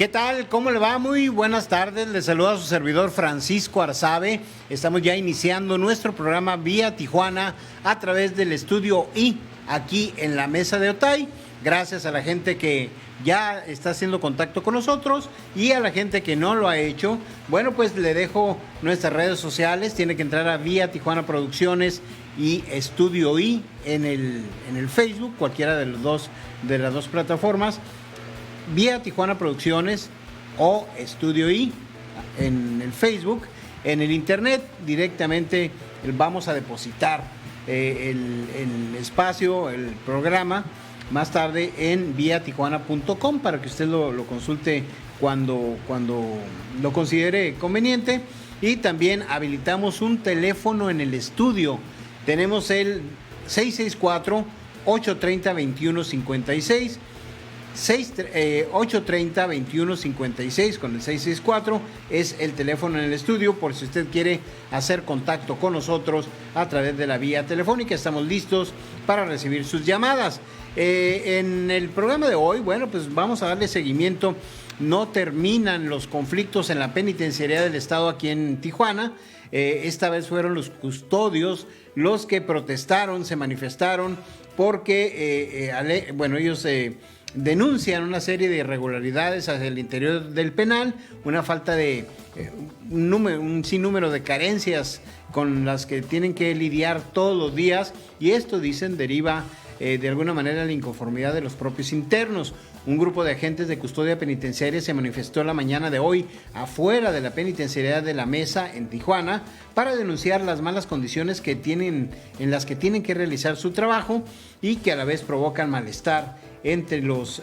¿Qué tal? ¿Cómo le va? Muy buenas tardes. Le saluda a su servidor Francisco Arzabe. Estamos ya iniciando nuestro programa Vía Tijuana a través del Estudio I, aquí en la Mesa de Otay. Gracias a la gente que ya está haciendo contacto con nosotros y a la gente que no lo ha hecho. Bueno, pues le dejo nuestras redes sociales. Tiene que entrar a Vía Tijuana Producciones y Estudio I en el Facebook, cualquiera de las dos plataformas. Vía Tijuana Producciones o Estudio I en el Facebook. En el internet directamente vamos a depositar el espacio, el programa más tarde en viatijuana.com para que usted lo consulte cuando lo considere conveniente. Y también habilitamos un teléfono en el estudio. Tenemos el 664-830-2156. 830-2156 con el 664 es el teléfono en el estudio por si usted quiere hacer contacto con nosotros a través de la vía telefónica. Estamos listos para recibir sus llamadas. En el programa de hoy, bueno, pues vamos a darle seguimiento. No terminan los conflictos en la penitenciaría del estado aquí en Tijuana. Esta vez fueron los custodios los que protestaron, se manifestaron porque ellos denuncian una serie de irregularidades hacia el interior del penal, una falta de un sinnúmero de carencias con las que tienen que lidiar todos los días, y esto, dicen, deriva de alguna manera la inconformidad de los propios internos. Un grupo de agentes de custodia penitenciaria se manifestó la mañana de hoy afuera de la penitenciaría de La Mesa en Tijuana para denunciar las malas condiciones en las que tienen que realizar su trabajo y que a la vez provocan malestar entre los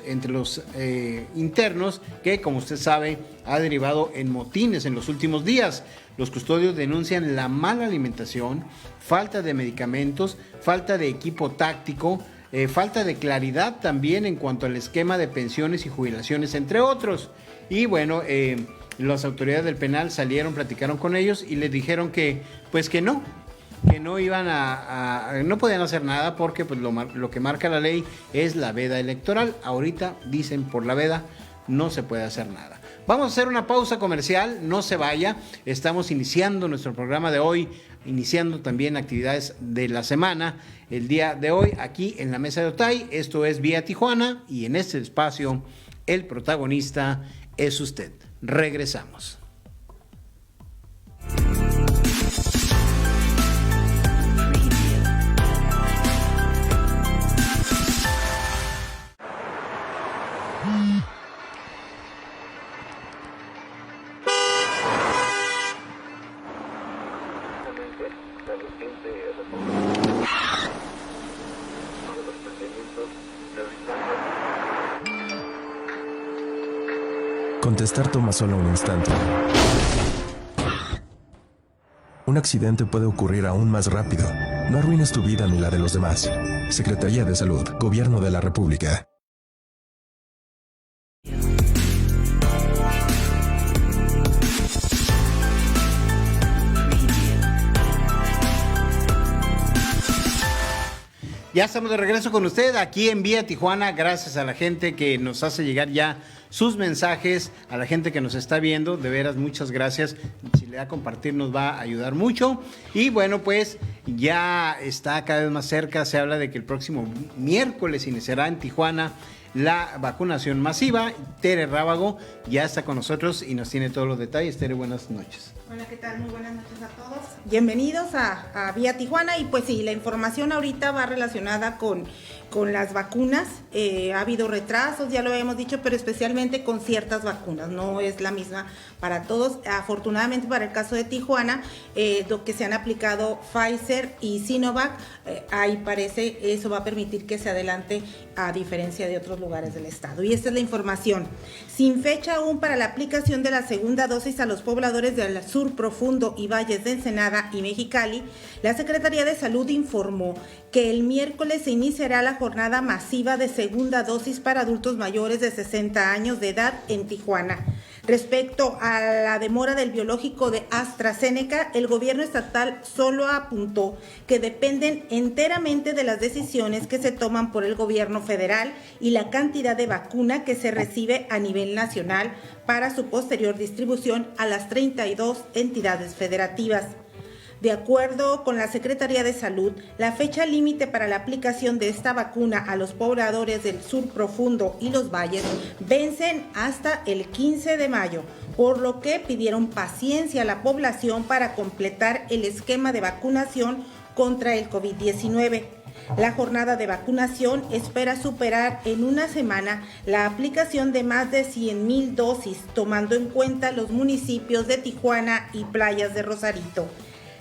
internos, que, como usted sabe, ha derivado en motines en los últimos días. Los custodios denuncian la mala alimentación, falta de medicamentos, falta de equipo táctico, falta de claridad también en cuanto al esquema de pensiones y jubilaciones, entre otros. Y bueno, las autoridades del penal platicaron con ellos y les dijeron que no iban no podían hacer nada porque pues lo que marca la ley es la veda electoral. Ahorita dicen, por la veda no se puede hacer nada. Vamos a hacer una pausa comercial, no se vaya. Estamos iniciando nuestro programa de hoy, iniciando también actividades de la semana, el día de hoy aquí en la Mesa de Otay. Esto es Vía Tijuana y en este espacio el protagonista es usted. Regresamos. Contestar toma solo un instante. Un accidente puede ocurrir aún más rápido. No arruines tu vida ni la de los demás. Secretaría de Salud, Gobierno de la República. Ya estamos de regreso con usted aquí en Vía Tijuana, gracias a la gente que nos hace llegar ya sus mensajes, a la gente que nos está viendo, de veras muchas gracias. Si le da a compartir nos va a ayudar mucho. Y bueno, pues ya está cada vez más cerca, se habla de que el próximo miércoles iniciará en Tijuana la vacunación masiva. Tere Rábago ya está con nosotros y nos tiene todos los detalles. Tere, buenas noches. Hola, ¿qué tal? Muy buenas noches a todos. Bienvenidos a Vía Tijuana. Y pues sí, la información ahorita va relacionada con las vacunas. Ha habido retrasos, ya lo habíamos dicho, pero especialmente con ciertas vacunas. No es la misma para todos. Afortunadamente para el caso de Tijuana, lo que se han aplicado Pfizer y Sinovac, ahí parece eso va a permitir que se adelante a diferencia de otros lugares del estado. Y esta es la información. Sin fecha aún para la aplicación de la segunda dosis a los pobladores del Sur Profundo y Valles de Ensenada y Mexicali, la Secretaría de Salud informó que el miércoles se iniciará la jornada masiva de segunda dosis para adultos mayores de 60 años de edad en Tijuana. Respecto a la demora del biológico de AstraZeneca, el gobierno estatal solo apuntó que dependen enteramente de las decisiones que se toman por el gobierno federal y la cantidad de vacuna que se recibe a nivel nacional para su posterior distribución a las 32 entidades federativas. De acuerdo con la Secretaría de Salud, la fecha límite para la aplicación de esta vacuna a los pobladores del sur profundo y los valles vencen hasta el 15 de mayo, por lo que pidieron paciencia a la población para completar el esquema de vacunación contra el COVID-19. La jornada de vacunación espera superar en una semana la aplicación de más de 100,000 dosis, tomando en cuenta los municipios de Tijuana y Playas de Rosarito.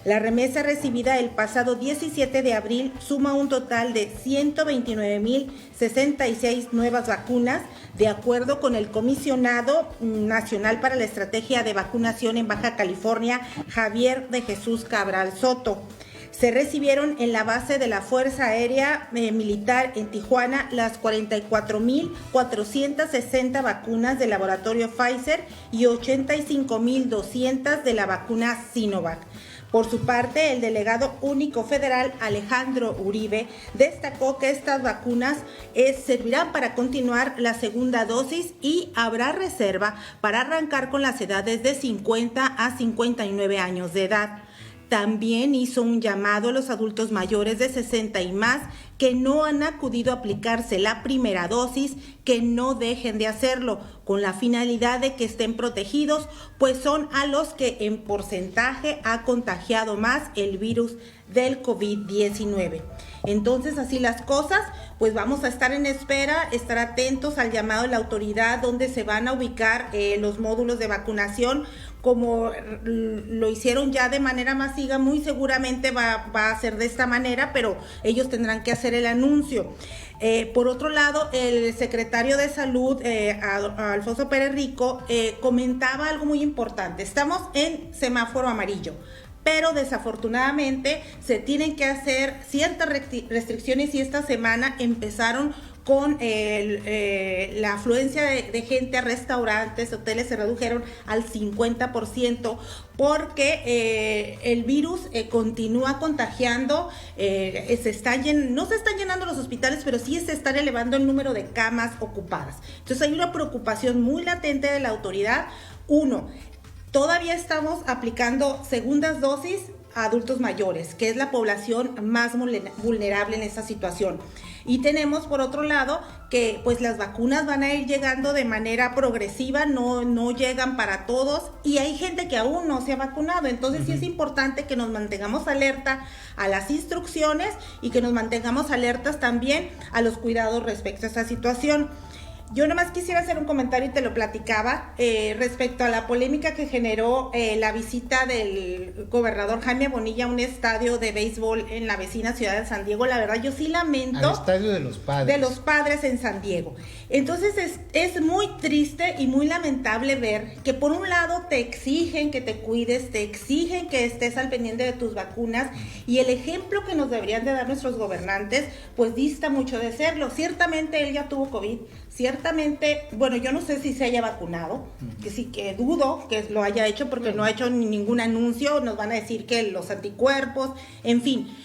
La remesa recibida el pasado 17 de abril suma un total de 129,066 nuevas vacunas, de acuerdo con el Comisionado Nacional para la Estrategia de Vacunación en Baja California, Javier de Jesús Cabral Soto. Se recibieron en la base de la Fuerza Aérea Militar en Tijuana las 44,460 vacunas del laboratorio Pfizer y 85,200 de la vacuna Sinovac. Por su parte, el delegado único federal Alejandro Uribe destacó que estas vacunas servirán para continuar la segunda dosis y habrá reserva para arrancar con las edades de 50 a 59 años de edad. También hizo un llamado a los adultos mayores de 60 y más que no han acudido a aplicarse la primera dosis, que no dejen de hacerlo, con la finalidad de que estén protegidos, pues son a los que en porcentaje ha contagiado más el virus del COVID-19. Entonces, así las cosas, pues vamos a estar en espera, estar atentos al llamado de la autoridad donde se van a ubicar los módulos de vacunación. Como lo hicieron ya de manera masiva, muy seguramente va a ser de esta manera, pero ellos tendrán que hacer el anuncio. Por otro lado, el secretario de Salud, Alfonso Pérez Rico, comentaba algo muy importante. Estamos en semáforo amarillo, pero desafortunadamente se tienen que hacer ciertas restricciones y esta semana empezaron con la afluencia de gente a restaurantes, hoteles se redujeron al 50% porque el virus continúa contagiando, no se están llenando los hospitales, pero sí se está elevando el número de camas ocupadas. Entonces hay una preocupación muy latente de la autoridad. Uno, todavía estamos aplicando segundas dosis a adultos mayores, que es la población más vulnerable en esta situación. Y tenemos por otro lado que pues las vacunas van a ir llegando de manera progresiva, no llegan para todos y hay gente que aún no se ha vacunado. Entonces sí es importante que nos mantengamos alerta a las instrucciones y que nos mantengamos alertas también a los cuidados respecto a esta situación. Yo nomás quisiera hacer un comentario y te lo platicaba respecto a la polémica que generó la visita del gobernador Jaime Bonilla a un estadio de béisbol en la vecina ciudad de San Diego. La verdad, yo sí lamento. Al estadio de los padres. De los padres en San Diego. Entonces es muy triste y muy lamentable ver que por un lado te exigen que te cuides, te exigen que estés al pendiente de tus vacunas y el ejemplo que nos deberían de dar nuestros gobernantes pues dista mucho de serlo. Ciertamente él ya tuvo COVID, ciertamente, bueno, yo no sé si se haya vacunado, que sí, que dudo que lo haya hecho porque no ha hecho ningún anuncio, nos van a decir que los anticuerpos, en fin.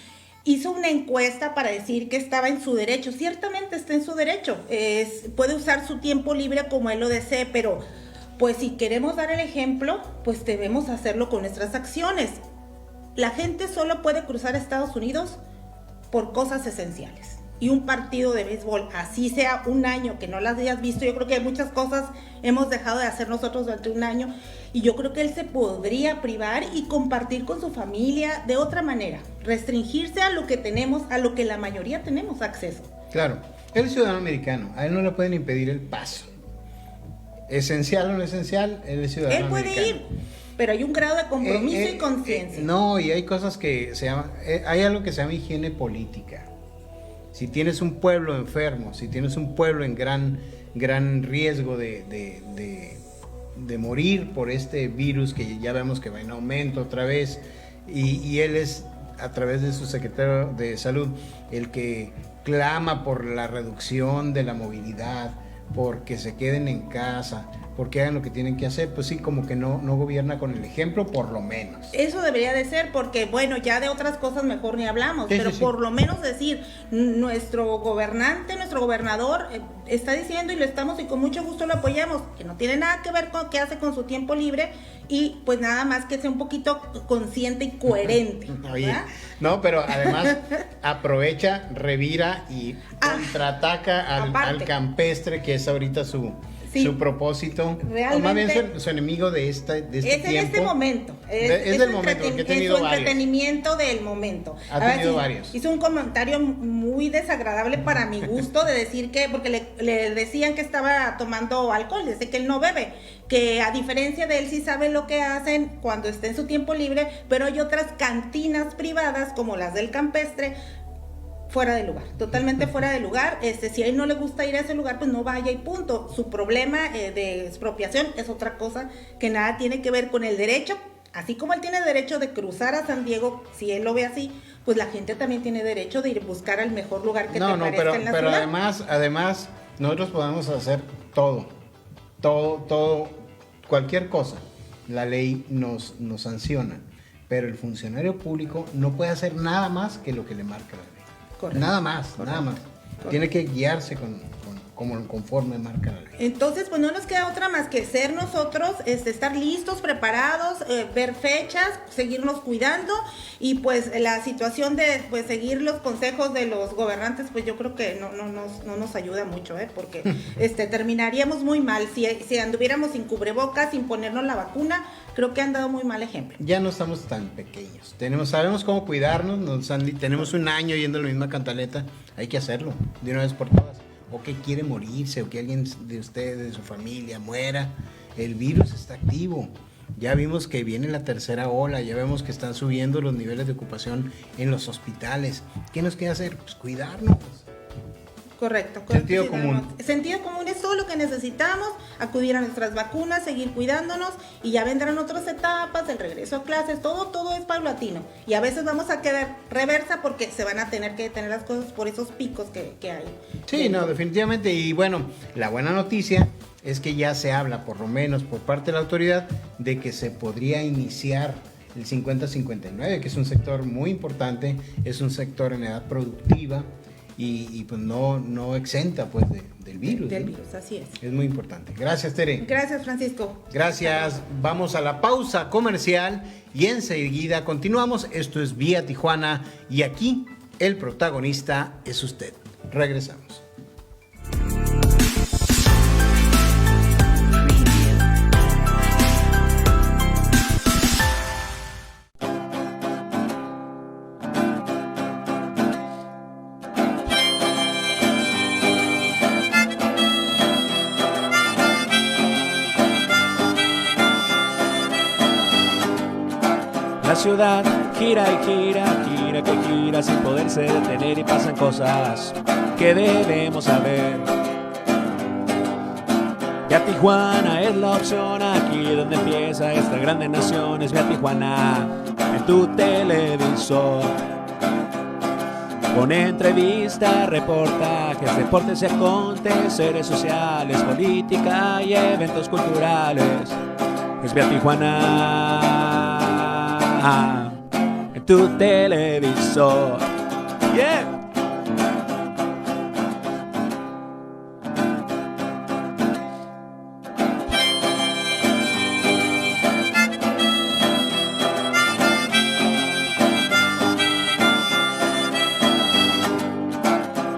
Hizo una encuesta para decir que estaba en su derecho, ciertamente está en su derecho, puede usar su tiempo libre como él lo desee, pero pues si queremos dar el ejemplo, pues debemos hacerlo con nuestras acciones. La gente solo puede cruzar a Estados Unidos por cosas esenciales. Y un partido de béisbol, así sea un año que no las hayas visto, yo creo que muchas cosas hemos dejado de hacer nosotros durante un año y yo creo que él se podría privar y compartir con su familia de otra manera, restringirse a lo que tenemos, a lo que la mayoría tenemos acceso. Claro, él es ciudadano americano, a él no le pueden impedir el paso. Esencial o no esencial, él es ciudadano americano. Él puede ir, pero hay un grado de compromiso y conciencia. No, y hay cosas que se llama, hay algo que se llama higiene política. Si tienes un pueblo enfermo, si tienes un pueblo en gran riesgo de morir por este virus que ya vemos que va en aumento otra vez, y él es, a través de su secretario de Salud, el que clama por la reducción de la movilidad, porque se queden en casa, porque hagan lo que tienen que hacer, pues sí, como que no gobierna con el ejemplo, por lo menos. Eso debería de ser, porque bueno, ya de otras cosas mejor ni hablamos, Sí, pero sí. por lo menos decir, nuestro gobernante, nuestro gobernador está diciendo, y lo estamos, y con mucho gusto lo apoyamos, que no tiene nada que ver con qué hace con su tiempo libre, y pues nada más que sea un poquito consciente y coherente. Oye, no, pero además aprovecha, revira y contraataca al campestre, que es ahorita su propósito. Realmente, o más bien su enemigo de este es tiempo. En este momento. Es del momento, porque he tenido su varios. entretenimiento del momento. Ha tenido varios. Hizo un comentario muy desagradable para mi gusto, de decir que, porque le decían que estaba tomando alcohol, dice que él no bebe, que a diferencia de él sí sabe lo que hacen cuando está en su tiempo libre, pero hay otras cantinas privadas como las del campestre, fuera de lugar, totalmente fuera de lugar. Si a él no le gusta ir a ese lugar, pues no vaya y punto. Su problema de expropiación es otra cosa que nada tiene que ver con el derecho. Así como él tiene derecho de cruzar a San Diego, si él lo ve así, pues la gente también tiene derecho de ir a buscar el mejor lugar que te parezca en la pero ciudad. además nosotros podemos hacer todo, cualquier cosa. La ley nos sanciona, pero el funcionario público no puede hacer nada más que lo que le marca la ley. Correcto. Nada más. Correcto. Tiene que guiarse conforme marca la ley. Entonces, pues no nos queda otra más que ser nosotros, estar listos, preparados, ver fechas, seguirnos cuidando, y pues la situación de pues seguir los consejos de los gobernantes, pues yo creo que no nos ayuda mucho, porque terminaríamos muy mal si anduviéramos sin cubrebocas, sin ponernos la vacuna. Creo que han dado muy mal ejemplo. Ya no estamos tan pequeños. Sabemos cómo cuidarnos, tenemos un año yendo a la misma cantaleta. Hay que hacerlo de una vez por todas. O que quiere morirse, o que alguien de ustedes, de su familia, muera. El virus está activo. Ya vimos que viene la tercera ola, ya vemos que están subiendo los niveles de ocupación en los hospitales. ¿Qué nos queda hacer? Pues cuidarnos. Correcto. Sentido común. Sentido común es todo lo que necesitamos, acudir a nuestras vacunas, seguir cuidándonos, y ya vendrán otras etapas, el regreso a clases, todo es paulatino. Y a veces vamos a quedar reversa porque se van a tener que detener las cosas por esos picos que hay. Sí, no, definitivamente. Y bueno, la buena noticia es que ya se habla, por lo menos por parte de la autoridad, de que se podría iniciar el 50-59, que es un sector muy importante, es un sector en edad productiva, y pues no exenta pues del virus. Del virus, así es. Es muy importante. Gracias, Tere. Gracias, Francisco. Gracias. Vamos a la pausa comercial y enseguida continuamos. Esto es Vía Tijuana y aquí el protagonista es usted. Regresamos. La ciudad gira y gira que gira sin poderse detener, y pasan cosas que debemos saber. Vía Tijuana es la opción, aquí donde empieza esta grande nación. Es Vía Tijuana en tu televisor. Con entrevistas, reportajes, deportes y aconteceres sociales, política y eventos culturales. Es Vía Tijuana en tu televisor. Yeah.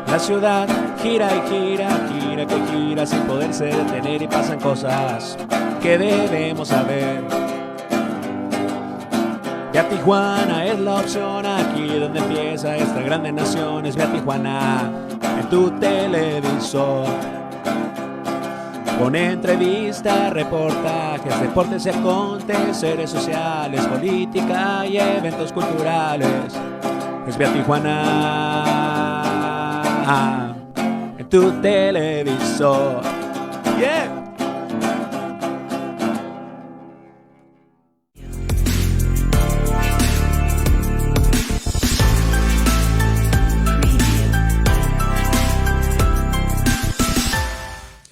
La ciudad gira y gira que gira sin poderse detener, y pasan cosas que debemos saber. Vía Tijuana es la opción, aquí donde empieza esta grande nación. Es Vía Tijuana en tu televisor. Con entrevistas, reportajes, deportes y aconteceres sociales, política y eventos culturales. Es Vía Tijuana en tu televisor. Yeah.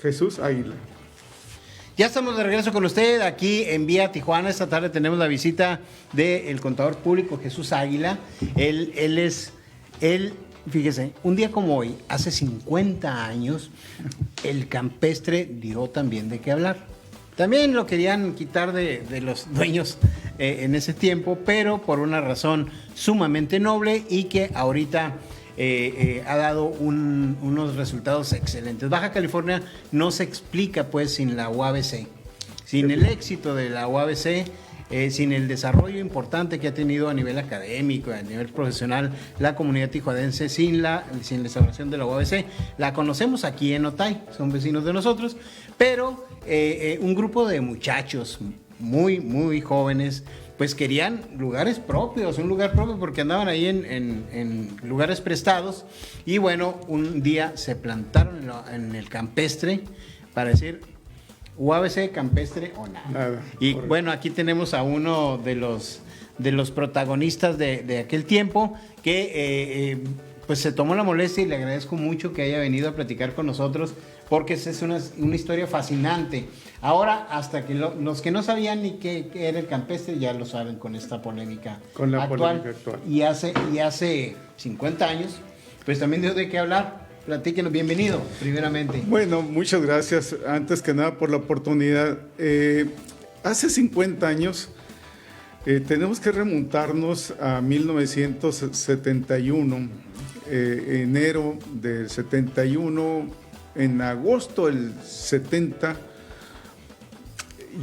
Jesús Águila. Ya estamos de regreso con usted aquí en Vía Tijuana. Esta tarde tenemos la visita del contador público Jesús Águila. Fíjese, un día como hoy, hace 50 años, el campestre dio también de qué hablar. También lo querían quitar de los dueños en ese tiempo, pero por una razón sumamente noble y que ahorita ha dado unos resultados excelentes. Baja California no se explica pues sin la UABC, sin el éxito de la UABC, sin el desarrollo importante que ha tenido a nivel académico, a nivel profesional, la comunidad tijuanense, sin la instauración de la UABC. La conocemos aquí en Otay, son vecinos de nosotros, pero un grupo de muchachos muy, muy jóvenes, pues querían lugares propios, un lugar propio, porque andaban ahí en lugares prestados, y bueno, un día se plantaron en el campestre para decir UABC, campestre o nada. Y correcto. Bueno, aquí tenemos a uno de los protagonistas de aquel tiempo que pues se tomó la molestia, y le agradezco mucho que haya venido a platicar con nosotros, porque esa es una historia fascinante. Ahora, hasta que los que no sabían ni qué era el campestre, ya lo saben con esta polémica con la actual. Polémica actual. Y hace 50 años, pues también dio de qué hablar. Platíquenos, bienvenido, primeramente. Bueno, muchas gracias, antes que nada, por la oportunidad. Hace 50 años, tenemos que remontarnos a 1971, enero del 71, en agosto del 70,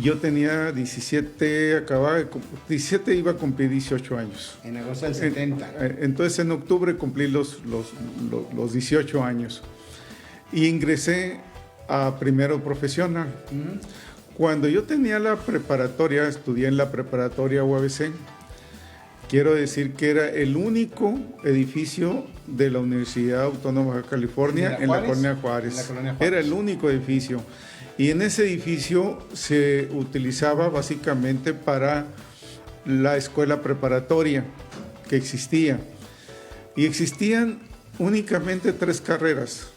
yo tenía 17, iba a cumplir 18 años. En agosto del 70. Entonces en octubre cumplí los 18 años y ingresé a primero profesional. Uh-huh. Cuando yo tenía la preparatoria, estudié en la preparatoria UABC, quiero decir que era el único edificio de la Universidad Autónoma de California en la Colonia Juárez. Era el único edificio. Y en ese edificio se utilizaba básicamente para la escuela preparatoria que existía. Y existían únicamente 3 carreras.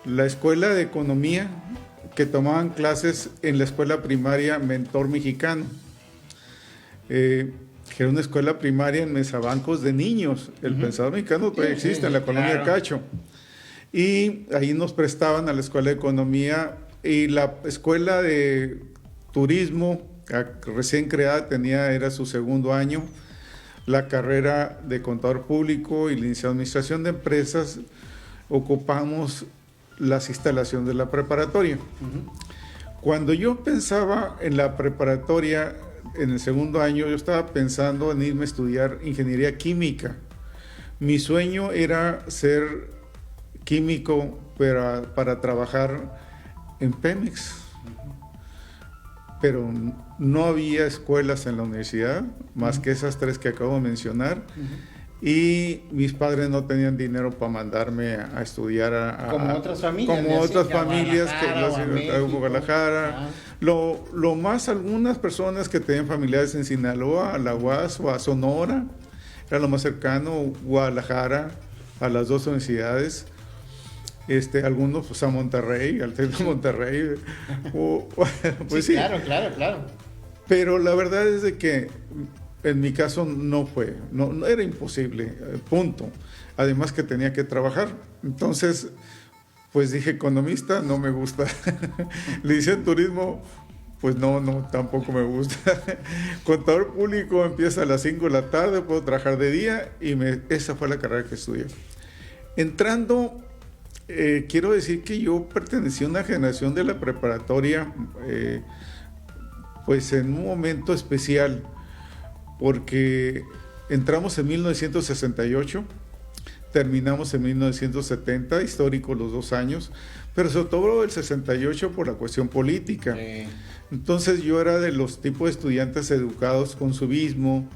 La escuela de economía, que tomaban clases en la escuela primaria Mentor Mexicano, que era una escuela primaria en mesabancos de niños. El Pensador Mexicano todavía existe en la Colonia Cacho. Y ahí nos prestaban a la escuela de economía. Y la escuela de turismo, recién creada, era su segundo año. La carrera de contador público y la administración de empresas, ocupamos las instalaciones de la preparatoria. Uh-huh. Cuando yo pensaba en la preparatoria, en el segundo año, yo estaba pensando en irme a estudiar ingeniería química. Mi sueño era ser químico para trabajar en Pemex, pero no había escuelas en la universidad más que esas 3 que acabo de mencionar. Y mis padres no tenían dinero para mandarme a estudiar como otras familias, que en Guadalajara. Lo más, algunas personas que tenían familiares en Sinaloa, a la UAS o a Sonora, era lo más cercano, Guadalajara, a las 2 universidades. Algunos pues a Monterrey, al TEC de Monterrey. Pues sí, claro. Pero la verdad es de que en mi caso no era imposible, punto. Además que tenía que trabajar. Entonces, pues dije, economista, no me gusta. Licenciado en turismo, pues no, tampoco me gusta. Contador público empieza a las 5 de la tarde, puedo trabajar de día, y esa fue la carrera que estudié. Entrando, quiero decir que yo pertenecí a una generación de la preparatoria, pues en un momento especial, porque entramos en 1968, terminamos en 1970, histórico los 2 años, pero sobre todo el 68 por la cuestión política. Entonces yo era de los tipos de estudiantes educados con civismo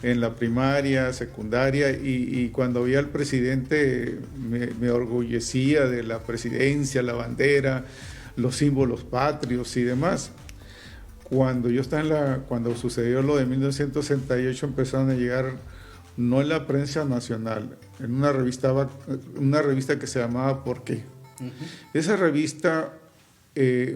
en la primaria, secundaria, y cuando veía al presidente me orgullecía de la presidencia, la bandera, los símbolos patrios y demás. Cuando sucedió lo de 1968, empezaron a llegar, no en la prensa nacional, en una revista que se llamaba ¿Por qué? Uh-huh. Esa revista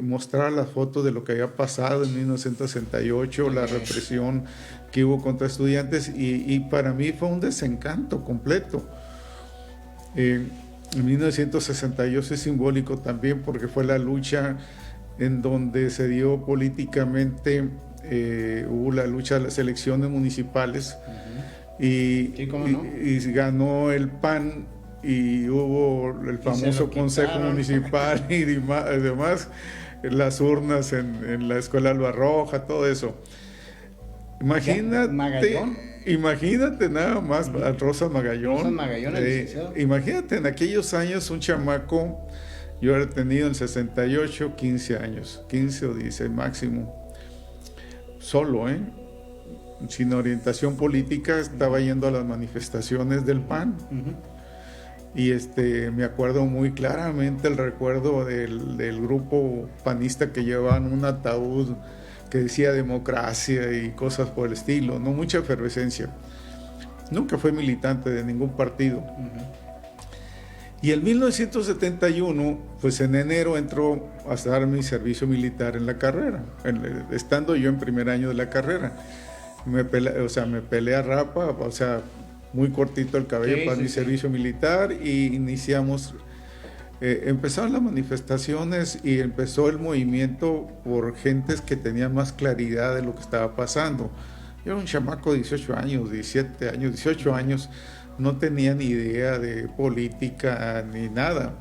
mostrar las fotos de lo que había pasado en 1968, la represión que hubo contra estudiantes, y para mí fue un desencanto completo. En 1968 es simbólico también porque fue la lucha en donde se dio políticamente, hubo la lucha de las elecciones municipales, y ganó el PAN, y hubo el famoso consejo municipal y demás, las urnas en la escuela Alba Roja, todo eso. Imagínate nada más a Rosa Magallón. Imagínate en aquellos años un chamaco, yo había tenido en 68 15 años, 15 o 16 máximo, solo, sin orientación política, estaba yendo a las manifestaciones del PAN. Y me acuerdo muy claramente el recuerdo del grupo panista que llevaban un ataúd que decía democracia y cosas por el estilo, no mucha efervescencia. Nunca fue militante de ningún partido. Y en 1971, pues en enero entró a dar mi servicio militar en la carrera, estando yo en primer año de la carrera. Me pelé a rapa, muy cortito el cabello para mi servicio militar, y iniciamos, empezaron las manifestaciones y empezó el movimiento por gentes que tenían más claridad de lo que estaba pasando. Yo era un chamaco de 18 años, 17 años, 18 años, no tenía ni idea de política ni nada.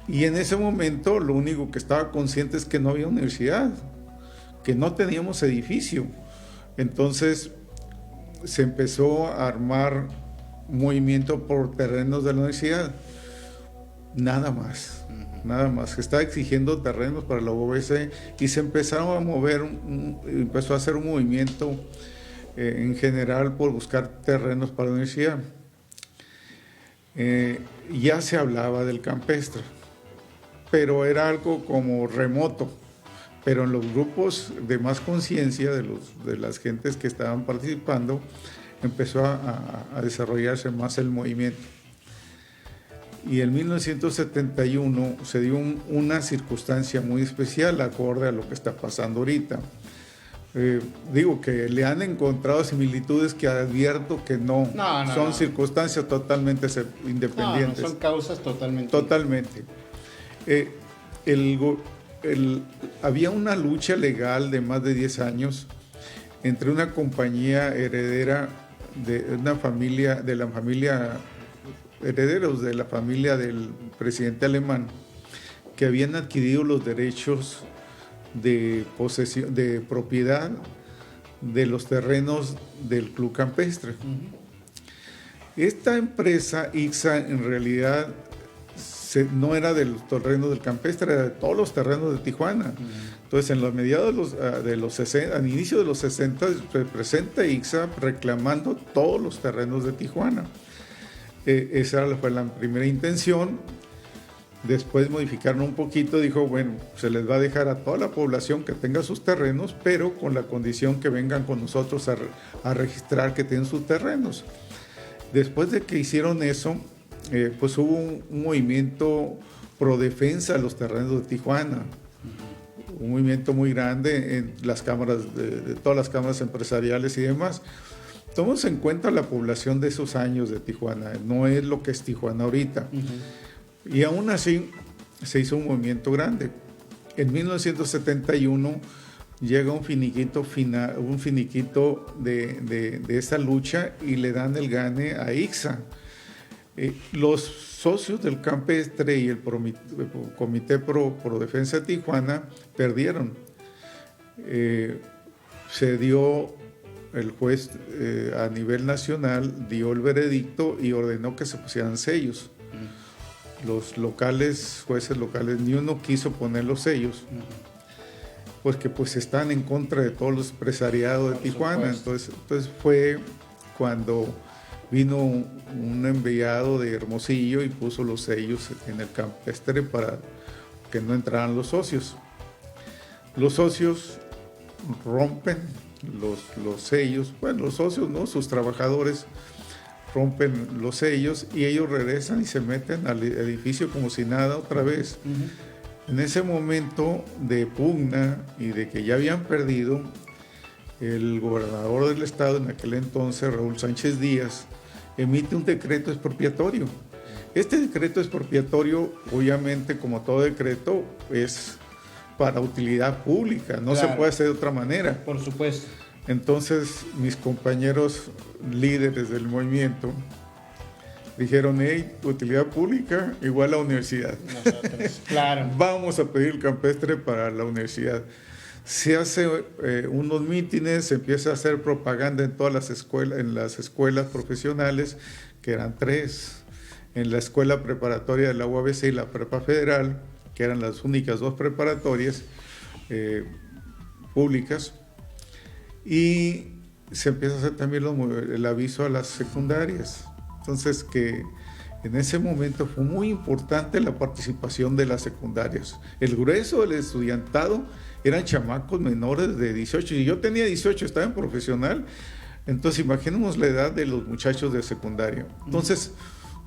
Y en ese momento lo único que estaba consciente es que no había universidad, que no teníamos edificio. Entonces se empezó a armar movimiento por terrenos de la universidad, nada más, que estaba exigiendo terrenos para la UBC, y se empezaron a mover, empezó a hacer un movimiento en general por buscar terrenos para la universidad. Ya se hablaba del campestre, pero era algo como remoto. Pero en los grupos de más conciencia de las gentes que estaban participando, empezó a desarrollarse más el movimiento. Y en 1971 se dio una circunstancia muy especial acorde a lo que está pasando ahorita. Digo que le han encontrado similitudes que advierto que no, son circunstancias totalmente independientes. No, son causas totalmente. Totalmente. Había una lucha legal de más de 10 años entre una compañía heredera de una familia, herederos de la familia del presidente alemán, que habían adquirido los derechos de posesión, de propiedad de los terrenos del club campestre. Esta empresa, ICSA, en realidad no era de los terrenos del campestre, era de todos los terrenos de Tijuana. Entonces, en los mediados de los 60, al inicio de los 60, se presenta ICSA reclamando todos los terrenos de Tijuana. Esa fue la primera intención. Después modificaron un poquito, dijo, bueno, se les va a dejar a toda la población que tenga sus terrenos, pero con la condición que vengan con nosotros a registrar que tienen sus terrenos. Después de que hicieron eso, pues hubo un movimiento pro defensa de los terrenos de Tijuana, un movimiento muy grande en las cámaras, de todas las cámaras empresariales y demás. Tomemos en cuenta la población de esos años de Tijuana, no es lo que es Tijuana ahorita. Y aún así se hizo un movimiento grande. En 1971 llega un finiquito de esa lucha y le dan el gane a ICSA. Los socios del campestre y el Comité Pro Defensa de Tijuana perdieron. Se dio, el juez a nivel nacional dio el veredicto y ordenó que se pusieran sellos. Los jueces locales, ni uno quiso poner los sellos, porque pues están en contra de todos los empresariados de Tijuana. Entonces fue cuando vino un enviado de Hermosillo y puso los sellos en el campestre para que no entraran los socios. Los socios rompen los sellos, bueno, los socios no, sus trabajadores rompen los sellos y ellos regresan y se meten al edificio como si nada otra vez. En ese momento de pugna y de que ya habían perdido, el gobernador del estado en aquel entonces, Raúl Sánchez Díaz, emite un decreto expropiatorio. Este decreto expropiatorio, obviamente, como todo decreto, es para utilidad pública, no se puede hacer de otra manera. Por supuesto. Entonces, mis compañeros líderes del movimiento dijeron, hey, utilidad pública igual a universidad. Nosotros, claro. Vamos a pedir el campestre para la universidad. Se hace unos mítines, se empieza a hacer propaganda en todas las escuelas profesionales, que eran 3, en la escuela preparatoria de la UABC y la Prepa Federal, que eran las únicas 2 preparatorias públicas, y se empieza a hacer también el aviso a las secundarias. Entonces, que en ese momento fue muy importante la participación de las secundarias. El grueso del estudiantado eran chamacos menores de 18, y yo tenía 18, estaba en profesional, entonces imaginemos la edad de los muchachos de secundaria. Entonces,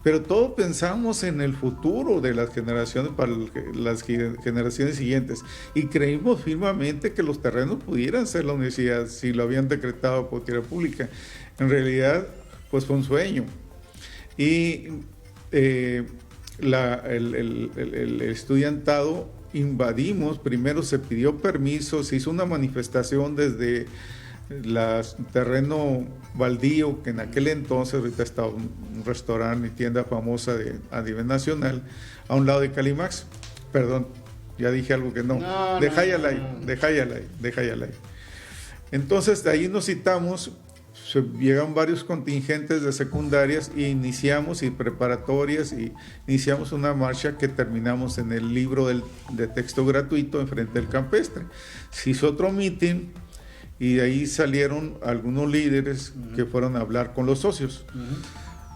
pero todos pensamos en el futuro de las generaciones, para las generaciones siguientes, y creímos firmemente que los terrenos pudieran ser la universidad si lo habían decretado por tierra pública. En realidad, pues fue un sueño. Y el estudiantado invadimos, primero se pidió permiso, se hizo una manifestación desde el terreno baldío, que en aquel entonces, ahorita estaba un restaurante y tienda famosa a nivel nacional, a un lado de Calimax. Perdón, ya dije algo que no. De Jayalay. Entonces, de ahí nos citamos, llegan varios contingentes de secundarias y iniciamos, y preparatorias, y iniciamos una marcha que terminamos en el libro de texto gratuito enfrente del campestre. Se hizo otro meeting, y de ahí salieron algunos líderes que fueron a hablar con los socios.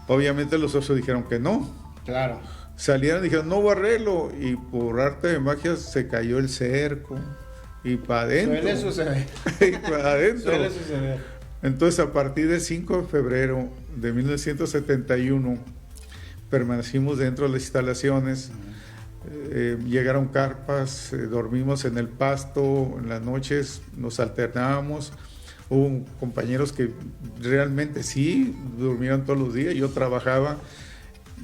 Obviamente los socios dijeron que no. Claro. Salieron y dijeron, no hubo arreglo, y por arte de magia se cayó el cerco, y para adentro. Suele suceder. Y para adentro. Suele suceder. Entonces, a partir del 5 de febrero de 1971, permanecimos dentro de las instalaciones. Llegaron carpas, dormimos en el pasto, en las noches nos alternábamos. Hubo compañeros que realmente sí durmieron todos los días. Yo trabajaba,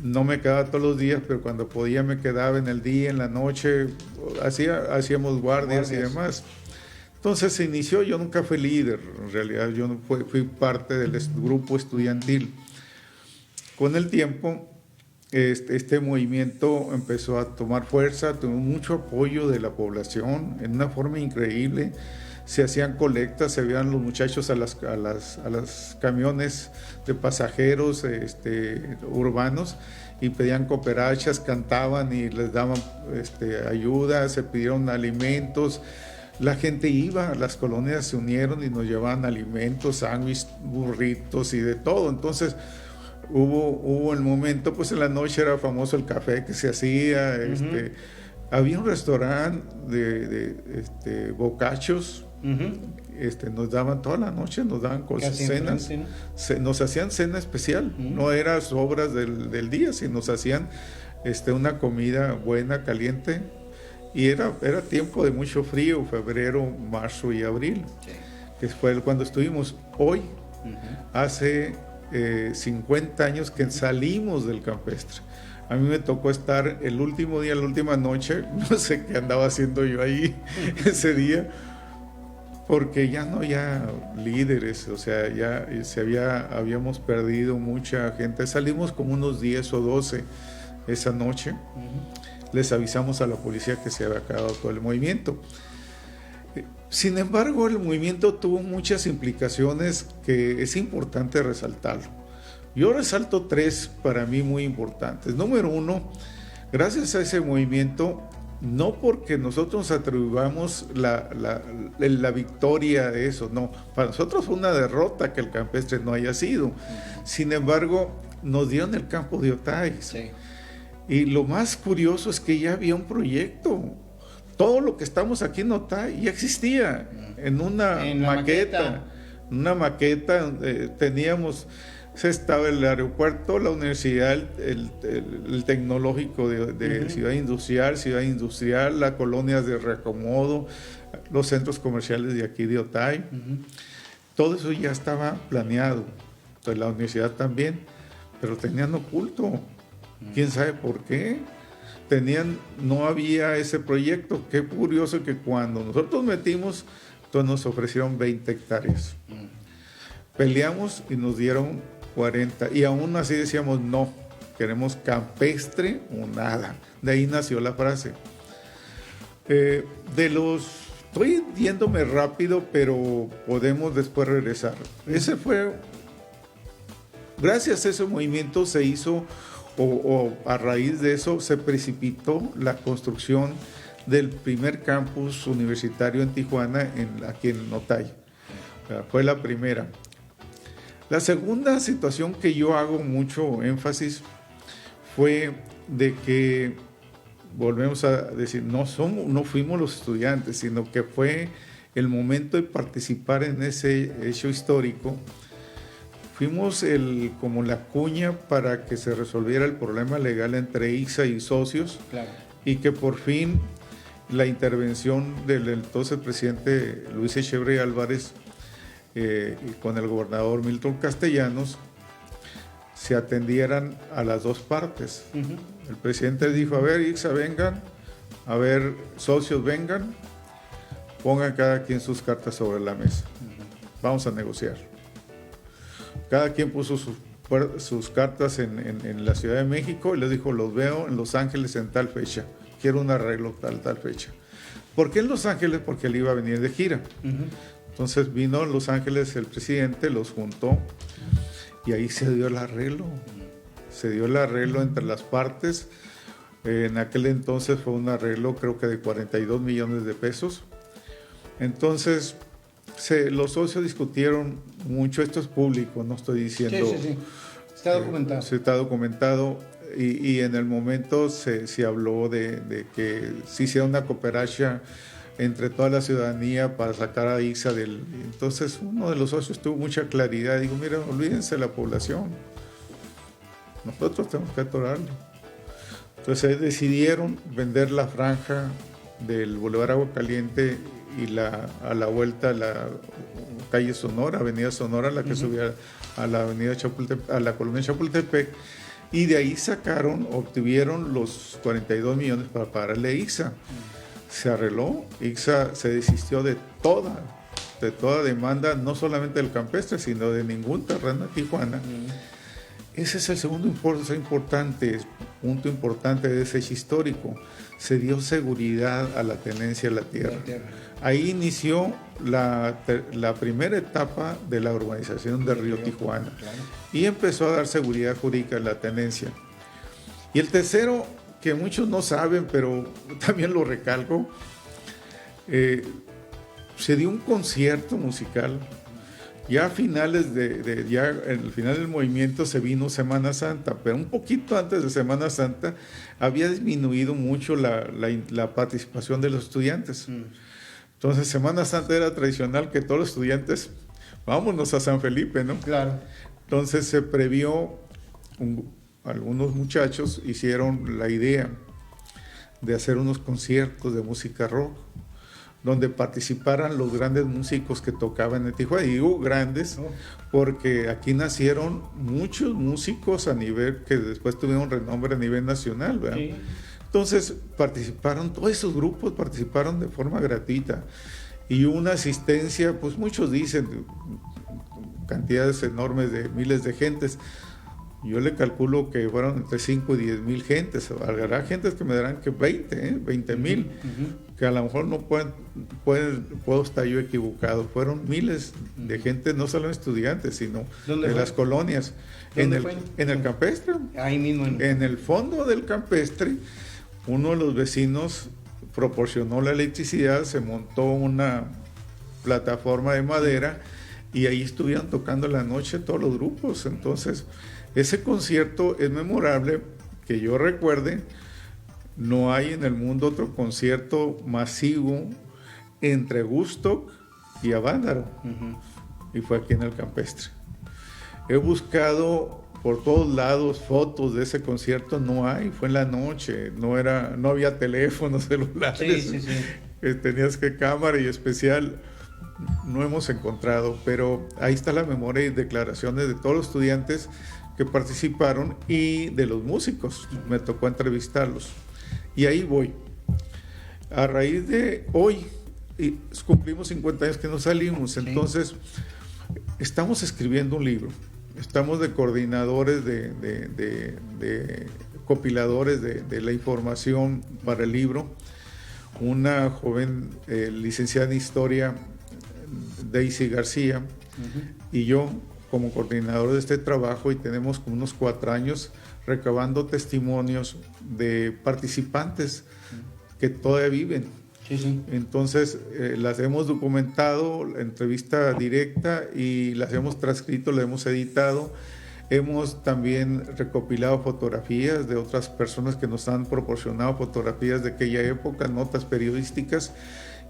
no me quedaba todos los días, pero cuando podía me quedaba en el día, en la noche, hacíamos guardias y demás. Entonces se inició, yo nunca fui líder, en realidad yo no fui parte del grupo estudiantil. Con el tiempo, este movimiento empezó a tomar fuerza, tuvo mucho apoyo de la población en una forma increíble. Se hacían colectas, se veían los muchachos a las camiones de pasajeros urbanos y pedían cooperachas, cantaban y les daban ayuda, se pidieron alimentos. La gente iba, las colonias se unieron y nos llevaban alimentos, sándwiches, burritos y de todo. Entonces hubo el momento, pues en la noche era famoso el café que se hacía. Había un restaurante de bocachos. Nos daban toda la noche, nos daban cenas, ¿no? Nos hacían cena especial, no eran sobras del día, sino nos hacían una comida buena, caliente. Y era tiempo de mucho frío, febrero, marzo y abril, que fue cuando estuvimos. Hoy, hace 50 años que salimos del campestre. A mí me tocó estar el último día, la última noche, no sé qué andaba haciendo yo ahí ese día, porque ya no había líderes, o sea, ya habíamos perdido mucha gente. Salimos como unos 10 o 12 esa noche. Les avisamos a la policía que se había acabado todo el movimiento. Sin embargo, el movimiento tuvo muchas implicaciones que es importante resaltarlo. Yo resalto 3 para mí muy importantes. Número 1, gracias a ese movimiento, no porque nosotros nos atribuyamos la victoria de eso, no, para nosotros fue una derrota que el campestre no haya sido. Sin embargo, nos dieron el campo de Otay. Sí. Y lo más curioso es que ya había un proyecto. Todo lo que estamos aquí en Otay ya existía en una maqueta. una maqueta, teníamos, estaba el aeropuerto, la universidad, el tecnológico de Ciudad Industrial, las colonias de reacomodo, los centros comerciales de aquí de Otay. Todo eso ya estaba planeado. Entonces la universidad también, pero tenían oculto. ¿Quién sabe por qué? No había ese proyecto. Qué curioso que cuando nosotros metimos, entonces nos ofrecieron 20 hectáreas. Peleamos y nos dieron 40. Y aún así decíamos, no, queremos campestre o nada. De ahí nació la frase. Estoy yéndome rápido, pero podemos después regresar. Ese fue, gracias a ese movimiento se hizo, o a raíz de eso se precipitó la construcción del primer campus universitario en Tijuana, aquí en Otay. Fue la primera. La segunda situación que yo hago mucho énfasis fue de que, volvemos a decir, no fuimos los estudiantes, sino que fue el momento de participar en ese hecho histórico. Fuimos como la cuña para que se resolviera el problema legal entre ICSA y socios, claro, y que por fin la intervención del entonces presidente Luis Echeverría Álvarez y con el gobernador Milton Castellanos se atendieran a las dos partes. El presidente dijo, a ver, ICSA vengan, a ver, socios vengan, pongan cada quien sus cartas sobre la mesa. Vamos a negociar. Cada quien puso sus cartas en la Ciudad de México y les dijo, los veo en Los Ángeles en tal fecha, quiero un arreglo tal fecha. ¿Por qué en Los Ángeles? Porque él iba a venir de gira. Entonces vino a Los Ángeles el presidente, los juntó y ahí se dio el arreglo. Se dio el arreglo entre las partes. En aquel entonces fue un arreglo creo que de 42 millones de pesos. Entonces los socios discutieron mucho, esto es público, no estoy diciendo... Sí. Está documentado. Está documentado y en el momento se habló de que se hiciera una cooperacha entre toda la ciudadanía para sacar a ICSA del... Entonces uno de los socios tuvo mucha claridad, digo, mira, olvídense de la población, nosotros tenemos que atorarlo. Entonces decidieron vender la franja del Boulevard Agua Caliente y a la vuelta a la calle Sonora, Avenida Sonora, la que subía a la Avenida Chapultepec, a la colonia Chapultepec, y de ahí obtuvieron los 42 millones para pagarle a ICSA. Se arregló, ICSA se desistió de toda demanda, no solamente del campestre, sino de ningún terreno de Tijuana. Ese es el segundo punto importante de ese hecho histórico. Se dio seguridad a la tenencia de la tierra. Ahí inició la primera etapa de la urbanización del río Tijuana. Claro. Y empezó a dar seguridad jurídica a la tenencia. Y el tercero, que muchos no saben, pero también lo recalco, se dio un concierto musical. Ya a finales ya en el final del movimiento se vino Semana Santa, pero un poquito antes de Semana Santa había disminuido mucho la participación de los estudiantes. Entonces Semana Santa era tradicional que todos los estudiantes, vámonos a San Felipe, ¿no? Claro. Entonces se previó, algunos muchachos hicieron la idea de hacer unos conciertos de música rock, donde participaran los grandes músicos que tocaban en Tijuana. Y digo grandes, porque aquí nacieron muchos músicos a nivel, que después tuvieron renombre a nivel nacional, ¿verdad? Sí. Entonces todos esos grupos participaron de forma gratuita. Y una asistencia, pues muchos dicen, cantidades enormes de miles de gentes. Yo le calculo que fueron entre 5 y 10 mil gentes. Habrá gentes que me darán que 20 mil, que a lo mejor no puedo estar yo equivocado. Fueron miles de gente, no solo estudiantes, sino de las colonias. En el campestre. Ahí mismo. En el fondo del campestre, uno de los vecinos proporcionó la electricidad, se montó una plataforma de madera y ahí estuvieron tocando la noche todos los grupos. Entonces, ese concierto es memorable, que yo recuerde. No hay en el mundo otro concierto masivo entre Woodstock y Avándaro. y fue aquí en el Campestre. He buscado por todos lados fotos de ese concierto, no hay, fue en la noche, no había teléfonos celulares, Sí. Tenías que cámara y especial, no hemos encontrado, pero ahí está la memoria y declaraciones de todos los estudiantes que participaron y de los músicos, me tocó entrevistarlos, y ahí voy. A raíz de hoy, cumplimos 50 años que nos salimos, entonces estamos escribiendo un libro. Estamos de coordinadores, de copiladores de la información para el libro. Una joven licenciada en Historia, Daisy García, y yo como coordinador de este trabajo, y tenemos como unos 4 años recabando testimonios de participantes que todavía viven. Entonces las hemos documentado, la entrevista directa, y las hemos transcrito, las hemos editado. Hemos también recopilado fotografías de otras personas que nos han proporcionado fotografías de aquella época, notas periodísticas,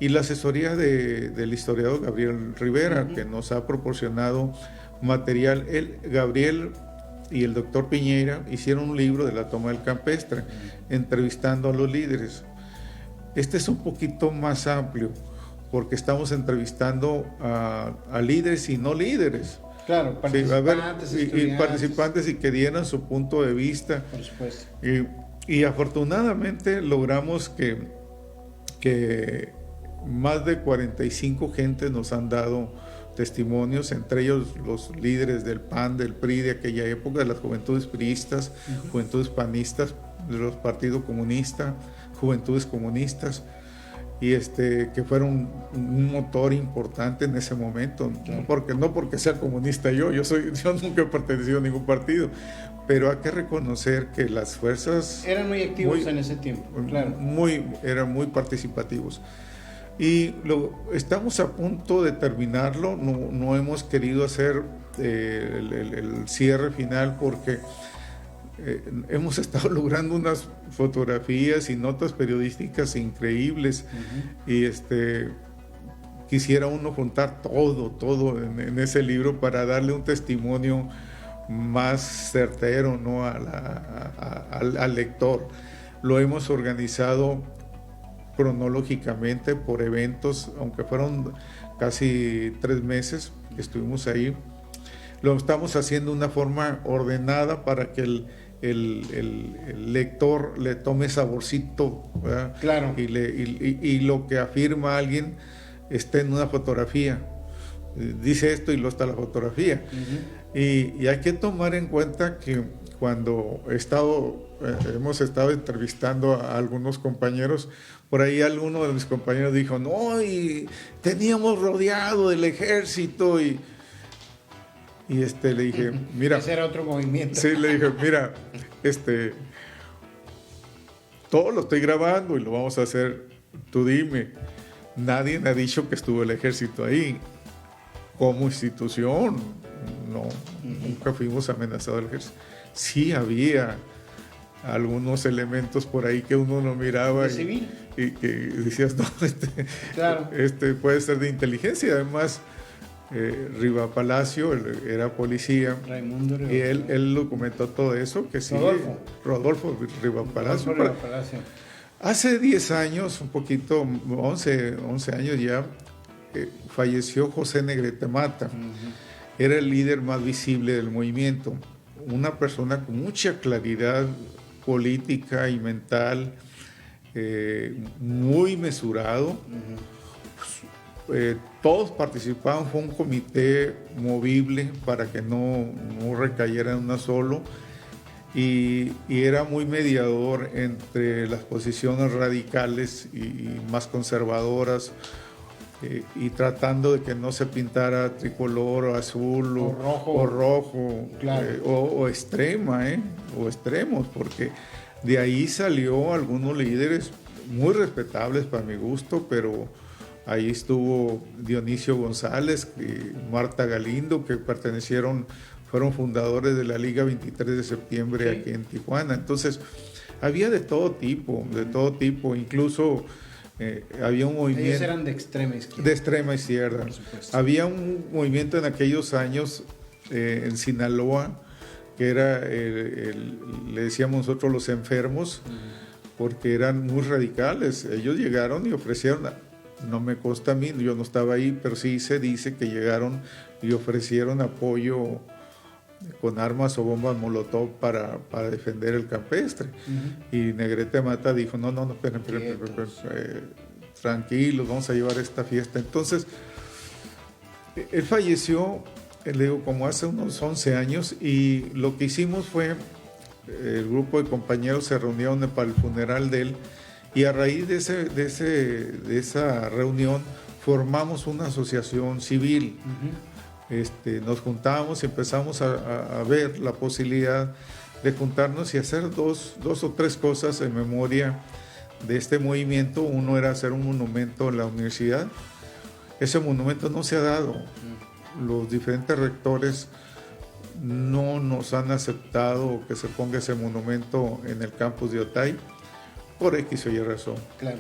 y la asesoría del historiador Gabriel Rivera, que nos ha proporcionado material. Gabriel y el doctor Piñeira hicieron un libro de la toma del Campestre, entrevistando a los líderes. Este es un poquito más amplio, porque estamos entrevistando a líderes y no líderes. Claro, participantes, y participantes, y que dieran su punto de vista. Por supuesto. Y afortunadamente logramos que más de 45 gentes nos han dado testimonios, entre ellos los líderes del PAN, del PRI de aquella época, de las juventudes priistas, juventudes panistas, de los partidos comunistas, juventudes comunistas, y que fueron un motor importante en ese momento. No porque sea comunista yo nunca he pertenecido a ningún partido, pero hay que reconocer que las fuerzas eran muy activos en ese tiempo, claro. Eran muy participativos. Y estamos a punto de terminarlo, no hemos querido hacer el cierre final porque hemos estado logrando unas fotografías y notas periodísticas increíbles, y quisiera uno juntar todo en ese libro para darle un testimonio más certero, ¿no?, al lector. Lo hemos organizado cronológicamente por eventos, aunque fueron casi 3 meses que estuvimos ahí. Lo estamos haciendo de una forma ordenada para que el lector le tome saborcito, ¿verdad? Claro. Y lo que afirma alguien esté en una fotografía. Dice esto y luego está la fotografía. Y hay que tomar en cuenta que cuando hemos estado entrevistando a algunos compañeros, por ahí alguno de mis compañeros dijo, no, y teníamos rodeado del ejército, y le dije, mira... Ese era otro movimiento. Sí, le dije, mira, todo lo estoy grabando y lo vamos a hacer, tú dime. Nadie me ha dicho que estuvo el ejército ahí. Como institución, no, nunca fuimos amenazados del ejército. Sí había algunos elementos por ahí que uno no miraba y que decías, no, claro. Puede ser de inteligencia. Además, Riva Palacio era policía, Raimundo Riva, y él documentó todo eso, que sí, Rodolfo Riva Palacio. Hace 10 años, un poquito, 11 años ya, falleció José Negrete Mata. Era el líder más visible del movimiento, una persona con mucha claridad política y mental, muy mesurado. Todos participaban, fue un comité movible para que no recayera en una solo, y era muy mediador entre las posiciones radicales y más conservadoras, y tratando de que no se pintara tricolor o azul o rojo, claro. O extrema, o extremos, porque de ahí salió algunos líderes muy respetables para mi gusto, pero ahí estuvo Dionisio González y Marta Galindo, que fueron fundadores de la Liga 23 de septiembre, sí, aquí en Tijuana. Entonces, había de todo tipo, incluso había un movimiento... Ellos eran de extrema izquierda. De extrema izquierda. Por supuesto. Había un movimiento en aquellos años en Sinaloa, que era, le decíamos nosotros los enfermos, porque eran muy radicales. Ellos llegaron y ofrecieron, no me consta a mí, yo no estaba ahí, pero sí se dice que llegaron y ofrecieron apoyo con armas o bombas molotov para defender el campestre. Y Negrete Mata dijo, no, esperen, tranquilos, vamos a llevar esta fiesta. Entonces, él falleció, le digo, como hace unos 11 años, y lo que hicimos fue, el grupo de compañeros se reunieron para el funeral de él, y a raíz de esa reunión formamos una asociación civil. Nos juntábamos y empezamos a ver la posibilidad de juntarnos y hacer dos o tres cosas en memoria de este movimiento. Uno era hacer un monumento en la universidad. Ese monumento no se ha dado. Los diferentes rectores no nos han aceptado que se ponga ese monumento en el campus de Otay por X o Y razón. Claro.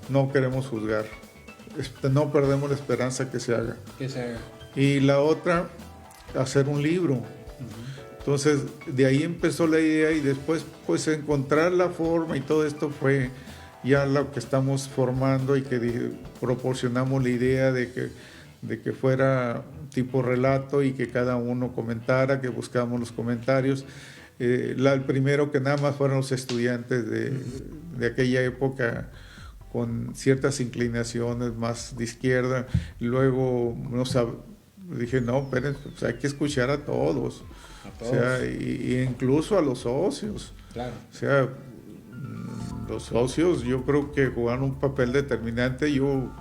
No queremos juzgar. No perdemos la esperanza que se haga. Que se haga. Y la otra, hacer un libro. Entonces, de ahí empezó la idea, y después, pues, encontrar la forma, y todo esto fue ya lo que estamos formando, y que proporcionamos la idea de que fuera tipo relato, y que cada uno comentara, que buscamos los comentarios. El primero que nada más fueron los estudiantes de aquella época, con ciertas inclinaciones más de izquierda. Luego dije, no, esperen, pues hay que escuchar a todos. O sea, y incluso a los socios. Claro. O sea, los socios yo creo que jugaron un papel determinante. Yo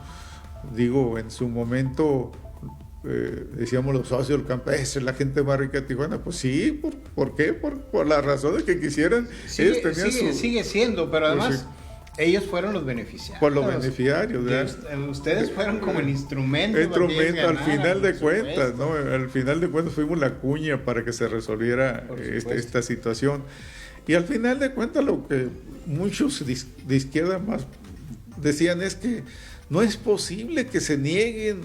digo, en su momento decíamos los socios del campestre, la gente más rica de Tijuana. Pues sí, ¿por qué? Por las razones que quisieran. Sigue siendo, pero además... Pues sí. Ellos fueron los beneficiarios. Por los beneficiarios, ¿verdad? Ustedes fueron como el instrumento. Al final de cuentas, ¿no? Al final de cuentas fuimos la cuña para que se resolviera esta situación. Y al final de cuentas lo que muchos de izquierda más decían es que no es posible que se nieguen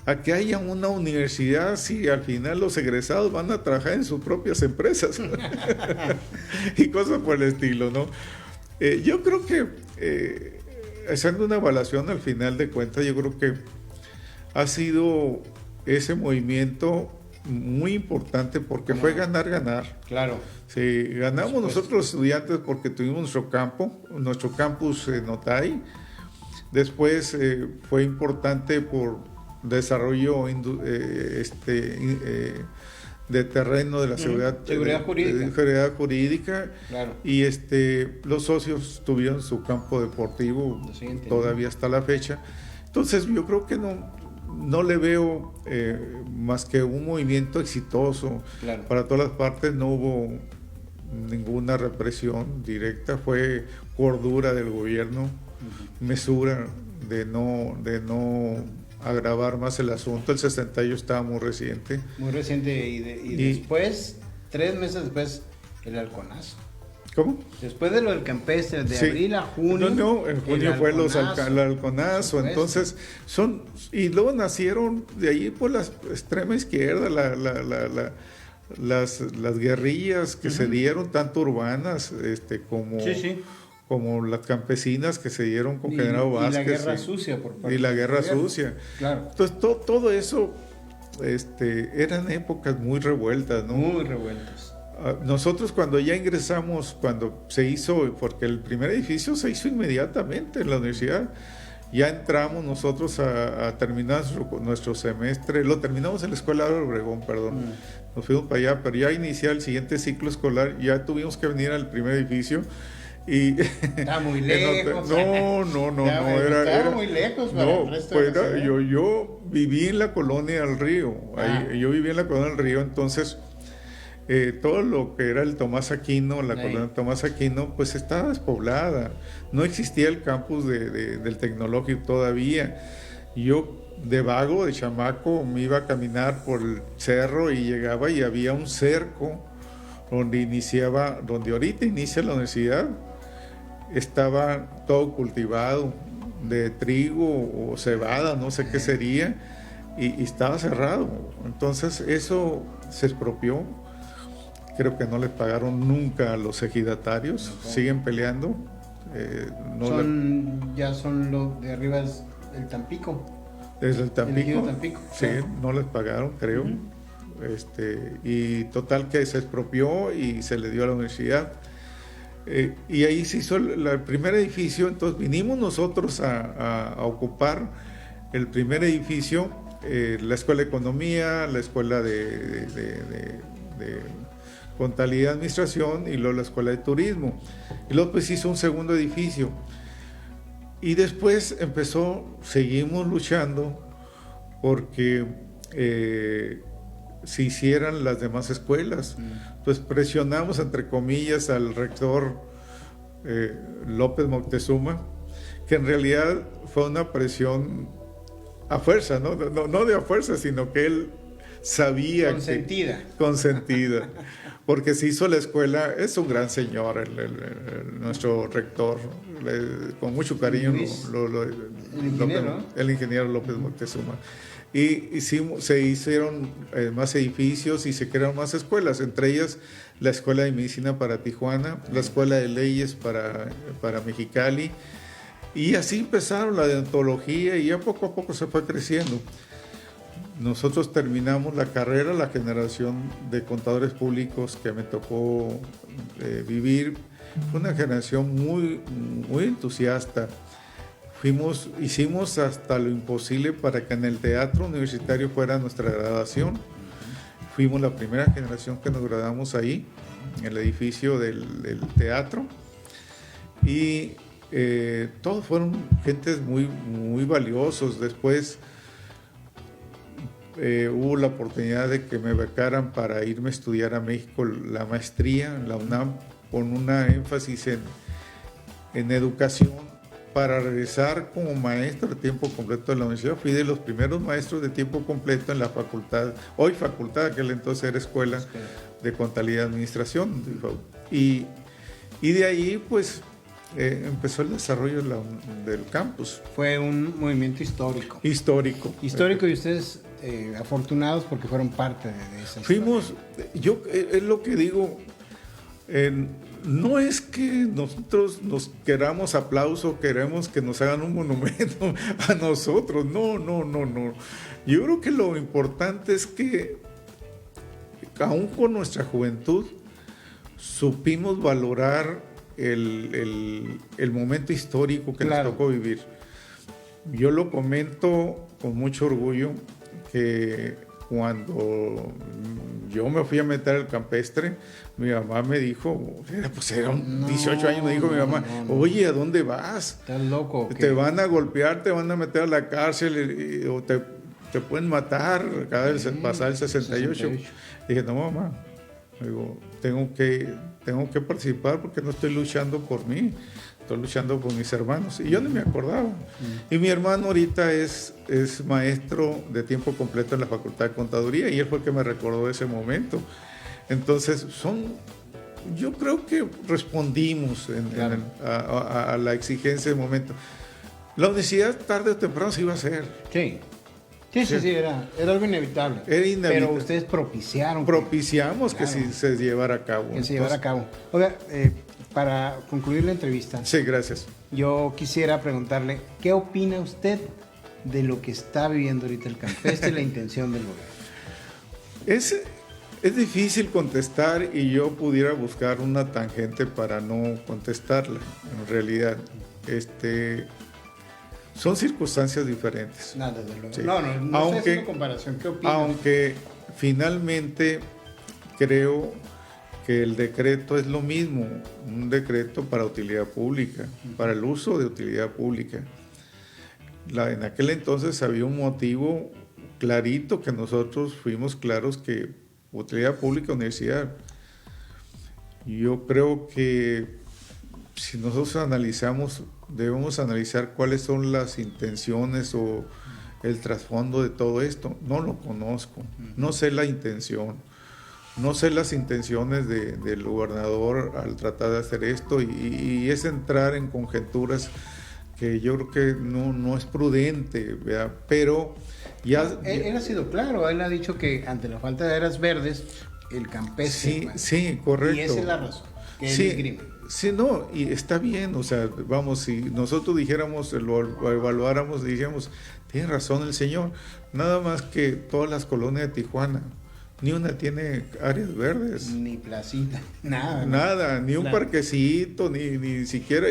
a que haya una universidad si al final los egresados van a trabajar en sus propias empresas. Y cosas por el estilo, ¿no? Yo creo que haciendo una evaluación al final de cuentas, yo creo que ha sido ese movimiento muy importante, porque fue ganar. Claro. Sí, ganamos nosotros los estudiantes porque tuvimos nuestro campus en Otay. Después fue importante por desarrollo de terreno de la seguridad jurídica. Claro. Y los socios tuvieron su campo deportivo todavía hasta la fecha. Entonces yo creo que no le veo más que un movimiento exitoso. Claro. Para todas las partes. No hubo ninguna represión directa, fue cordura del gobierno, mesura de no agravar más el asunto. El 68 estaba muy reciente. Muy reciente, y después, 3 meses después, el halconazo. ¿Cómo? Después de lo del campestre, de abril a junio. No, en junio fue el halconazo. Entonces, y luego nacieron de ahí por la extrema izquierda, las guerrillas que se dieron, tanto urbanas como las campesinas que se dieron con General Vázquez. Y la guerra sucia por parte. Y la guerra sucia. Claro. Entonces, todo eso eran épocas muy revueltas, ¿no? Muy revueltas. Nosotros cuando ya ingresamos, cuando se hizo, porque el primer edificio se hizo inmediatamente en la universidad, ya entramos nosotros a terminar nuestro semestre, lo terminamos en la escuela de Obregón, nos fuimos para allá, pero ya iniciar el siguiente ciclo escolar, ya tuvimos que venir al primer edificio. Y está muy lejos. Era muy lejos para el resto de la ciudad. Yo viví en la colonia del Río. Yo viví en la colonia del Río, entonces todo lo que era el Tomás Aquino, la colonia Tomás Aquino, pues estaba despoblada. No existía el campus del tecnológico todavía. Yo de vago, de chamaco, me iba a caminar por el cerro y llegaba y había un cerco donde ahorita inicia la universidad. Estaba todo cultivado, de trigo o cebada, no sé qué sería, y estaba cerrado. Entonces eso se expropió. Creo que no les pagaron nunca a los ejidatarios, siguen peleando. Ya son los de arriba, es el Tampico. Desde el Tampico, Tampico, sí, no les pagaron, creo. Y total que se expropió y se le dio a la universidad. Y ahí se hizo el primer edificio. Entonces vinimos nosotros a ocupar el primer edificio, la Escuela de Economía, la Escuela de Contabilidad y Administración, y luego la Escuela de Turismo. Y luego pues hizo un segundo edificio. Y después seguimos luchando porque se hicieran las demás escuelas. Pues presionamos, entre comillas, al rector López Moctezuma, que en realidad fue una presión a fuerza, no de a fuerza, sino que él sabía consentida, porque se hizo la escuela. Es un gran señor, nuestro rector, con mucho cariño, el ingeniero López Moctezuma. Y se hicieron más edificios y se crearon más escuelas, entre ellas la Escuela de Medicina para Tijuana, la Escuela de Leyes para Mexicali, y así empezaron la odontología, y ya poco a poco se fue creciendo. Nosotros terminamos la carrera, la generación de contadores públicos que me tocó vivir, fue una generación muy, muy entusiasta. Hicimos hasta lo imposible para que en el teatro universitario fuera nuestra graduación. Fuimos la primera generación que nos graduamos ahí, en el edificio del teatro. Y todos fueron gentes muy, muy valiosos. Después hubo la oportunidad de que me becaran para irme a estudiar a México la maestría en la UNAM, con una énfasis en educación, para regresar como maestro de tiempo completo de la universidad. Fui de los primeros maestros de tiempo completo en la facultad, hoy facultad, aquel entonces era Escuela de Contabilidad y Administración. Y de ahí pues empezó el desarrollo del campus. Fue un movimiento histórico. Histórico. Y ustedes afortunados porque fueron parte de esa Fuimos, es lo que digo, no es que nosotros nos queramos aplauso, queremos que nos hagan un monumento a nosotros, no. Yo creo que lo importante es que aún con nuestra juventud supimos valorar el momento histórico que nos tocó vivir. Yo lo comento con mucho orgullo, que cuando yo me fui a meter al campestre, mi mamá me dijo, pues eran 18 años, me dijo mi mamá, oye, ¿a dónde vas? Estás loco. Te van a golpear, te van a meter a la cárcel, o te pueden matar cada vez pasar el 68. Dije, no, mamá, digo, tengo que participar porque no estoy luchando por mí, estoy luchando por mis hermanos. Y yo no me acordaba. Y mi hermano ahorita es maestro de tiempo completo en la Facultad de Contaduría, y él fue el que me recordó ese momento. Entonces, yo creo que respondimos a la exigencia del momento. La universidad tarde o temprano se iba a hacer. Sí, era algo inevitable. Era inevitable. Pero ustedes propiciamos que se llevara a cabo. Que se llevara a cabo. Oiga, para concluir la entrevista. Sí, gracias. Yo quisiera preguntarle, ¿qué opina usted de lo que está viviendo ahorita el campestre y la intención del gobierno? Es difícil contestar, y yo pudiera buscar una tangente para no contestarla. En realidad, son circunstancias diferentes. Nada, desde luego. Sí. No estoy haciendo comparación. ¿Qué opinas? Aunque finalmente creo que el decreto es lo mismo, un decreto para utilidad pública, para el uso de utilidad pública. En aquel entonces había un motivo clarito, que nosotros fuimos claros, que utilidad pública, universidad. Yo creo que si nosotros analizamos, debemos analizar cuáles son las intenciones o el trasfondo de todo esto. No lo conozco, no sé la intención, no sé las intenciones del gobernador al tratar de hacer esto, y es entrar en conjeturas que yo creo que no es prudente, ¿verdad? Pero ya... Él ha sido claro, él ha dicho que ante la falta de áreas verdes, el campestre... Sí, correcto. Y esa es la razón, que Sí, él esgrime. sí, no, y está bien, o sea, vamos, si nosotros dijéramos, lo evaluáramos, diríamos, tiene razón el señor, nada más que todas las colonias de Tijuana, ni una tiene áreas verdes. Ni placita, nada. Nada, ni un Claro. parquecito, ni siquiera,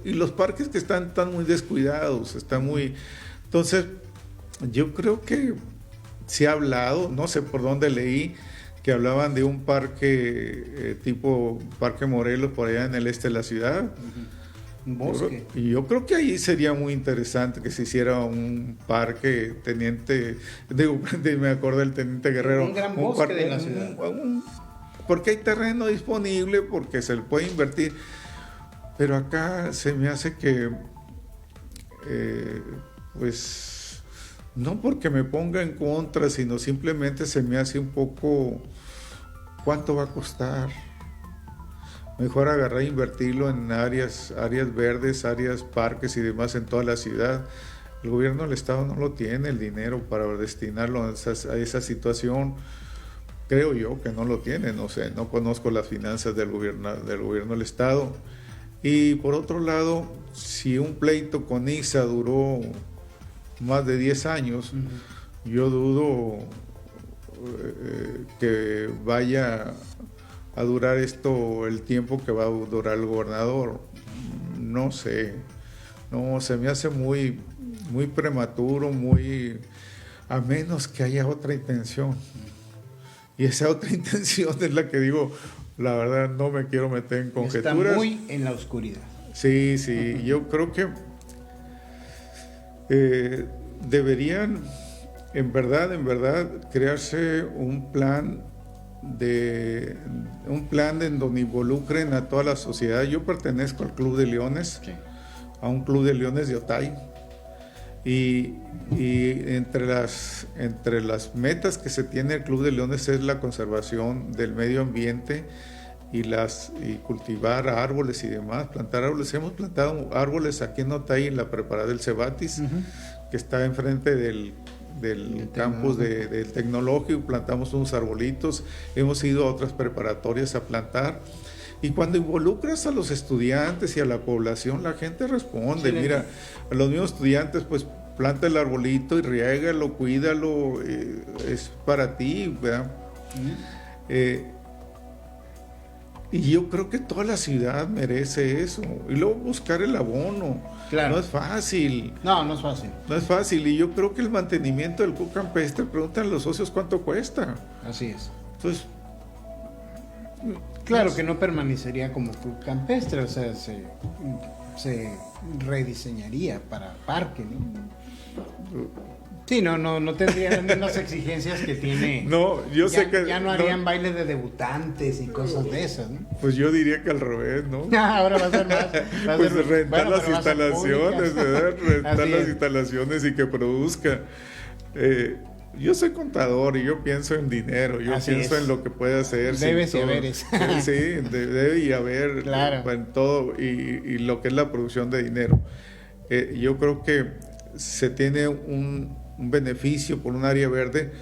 y los parques que están muy descuidados, están muy... Entonces, yo creo que se ha hablado, no sé por dónde leí, que hablaban de un parque tipo Parque Morelos por allá en el este de la ciudad. Un bosque. Y yo creo que ahí sería muy interesante que se hiciera un parque, me acuerdo del Teniente Guerrero. Un gran bosque de la ciudad. Porque hay terreno disponible, porque se le puede invertir. Pero acá se me hace que, pues, no porque me ponga en contra, sino simplemente se me hace un poco, ¿cuánto va a costar? Mejor agarrar e invertirlo en áreas verdes, áreas, parques y demás en toda la ciudad. El gobierno del estado no lo tiene el dinero para destinarlo a esa situación. Creo yo que no lo tiene, no sé, no conozco las finanzas del gobierno del estado. Y por otro lado, si un pleito con ISA duró más de 10 años, yo dudo que vaya a durar esto el tiempo que va a durar el gobernador. No sé, no, se me hace muy prematuro, a menos que haya otra intención. Y esa otra intención es la que digo, la verdad no me quiero meter en conjeturas. Está muy en la oscuridad. Sí, yo creo que deberían en verdad crearse un plan en donde involucren a toda la sociedad. Yo pertenezco al Club de Leones, Sí. a un Club de Leones de Otay, y entre las metas que se tiene el Club de Leones es la conservación del medio ambiente y cultivar árboles y demás, plantar árboles. Hemos plantado árboles aquí en Otay, en la preparada del Cebatis, que está enfrente del campus del tecnológico, plantamos unos arbolitos, hemos ido a otras preparatorias a plantar, y cuando involucras a los estudiantes y a la población, la gente responde. Sí, mira, a los mismos estudiantes, pues planta el arbolito y riégalo, cuídalo, es para ti, ¿verdad? Y yo creo que toda la ciudad merece eso. Y luego buscar el abono. Claro. No es fácil. No es fácil. No es fácil. Y yo creo que el mantenimiento del club campestre, preguntan a los socios cuánto cuesta. Así es. Entonces, Claro que no permanecería como club campestre, o sea, se rediseñaría para parque, ¿no? Sí, no tendría las mismas exigencias que tiene. No, yo sé que ya no harían bailes de debutantes y cosas de esas, ¿no? pues yo diría que al revés, ¿no? Ahora va a ser más. Pues rentar las pero va a ser instalaciones, públicas. ¿verdad? Rentar Así las es. instalaciones y que produzca. Yo soy contador y yo pienso en dinero, yo Así pienso es. en lo que puede hacer. Debes y todo. haberes. Sí, debe y haber, Claro. en todo, y lo que es la producción de dinero. Yo creo que se tiene un beneficio por un área verde,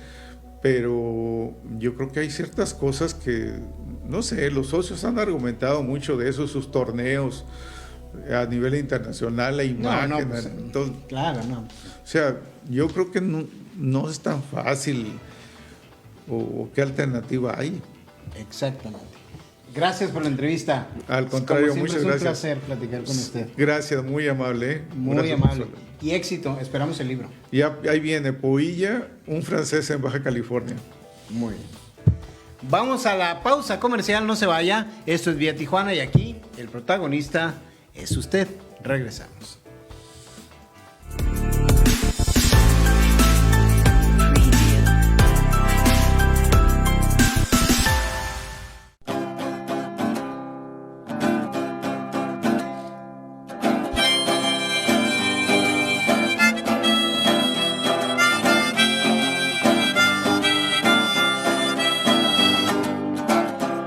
pero yo creo que hay ciertas cosas que, no sé, los socios han argumentado mucho de eso, sus torneos a nivel internacional, la imagen. Pues, entonces, claro, no. o sea, yo creo que no es tan fácil, o qué alternativa hay. Exactamente. Gracias por la entrevista. Al contrario, Como siempre, muchas gracias. Es un placer platicar con usted. Gracias, muy amable. ¿eh? Muy Gracias, amable. profesor. Y éxito. Esperamos el libro. Y ahí viene Poilla, un francés en Baja California. Muy bien. Vamos a la pausa comercial, no se vaya. Esto es Vía Tijuana y aquí el protagonista es usted. Regresamos.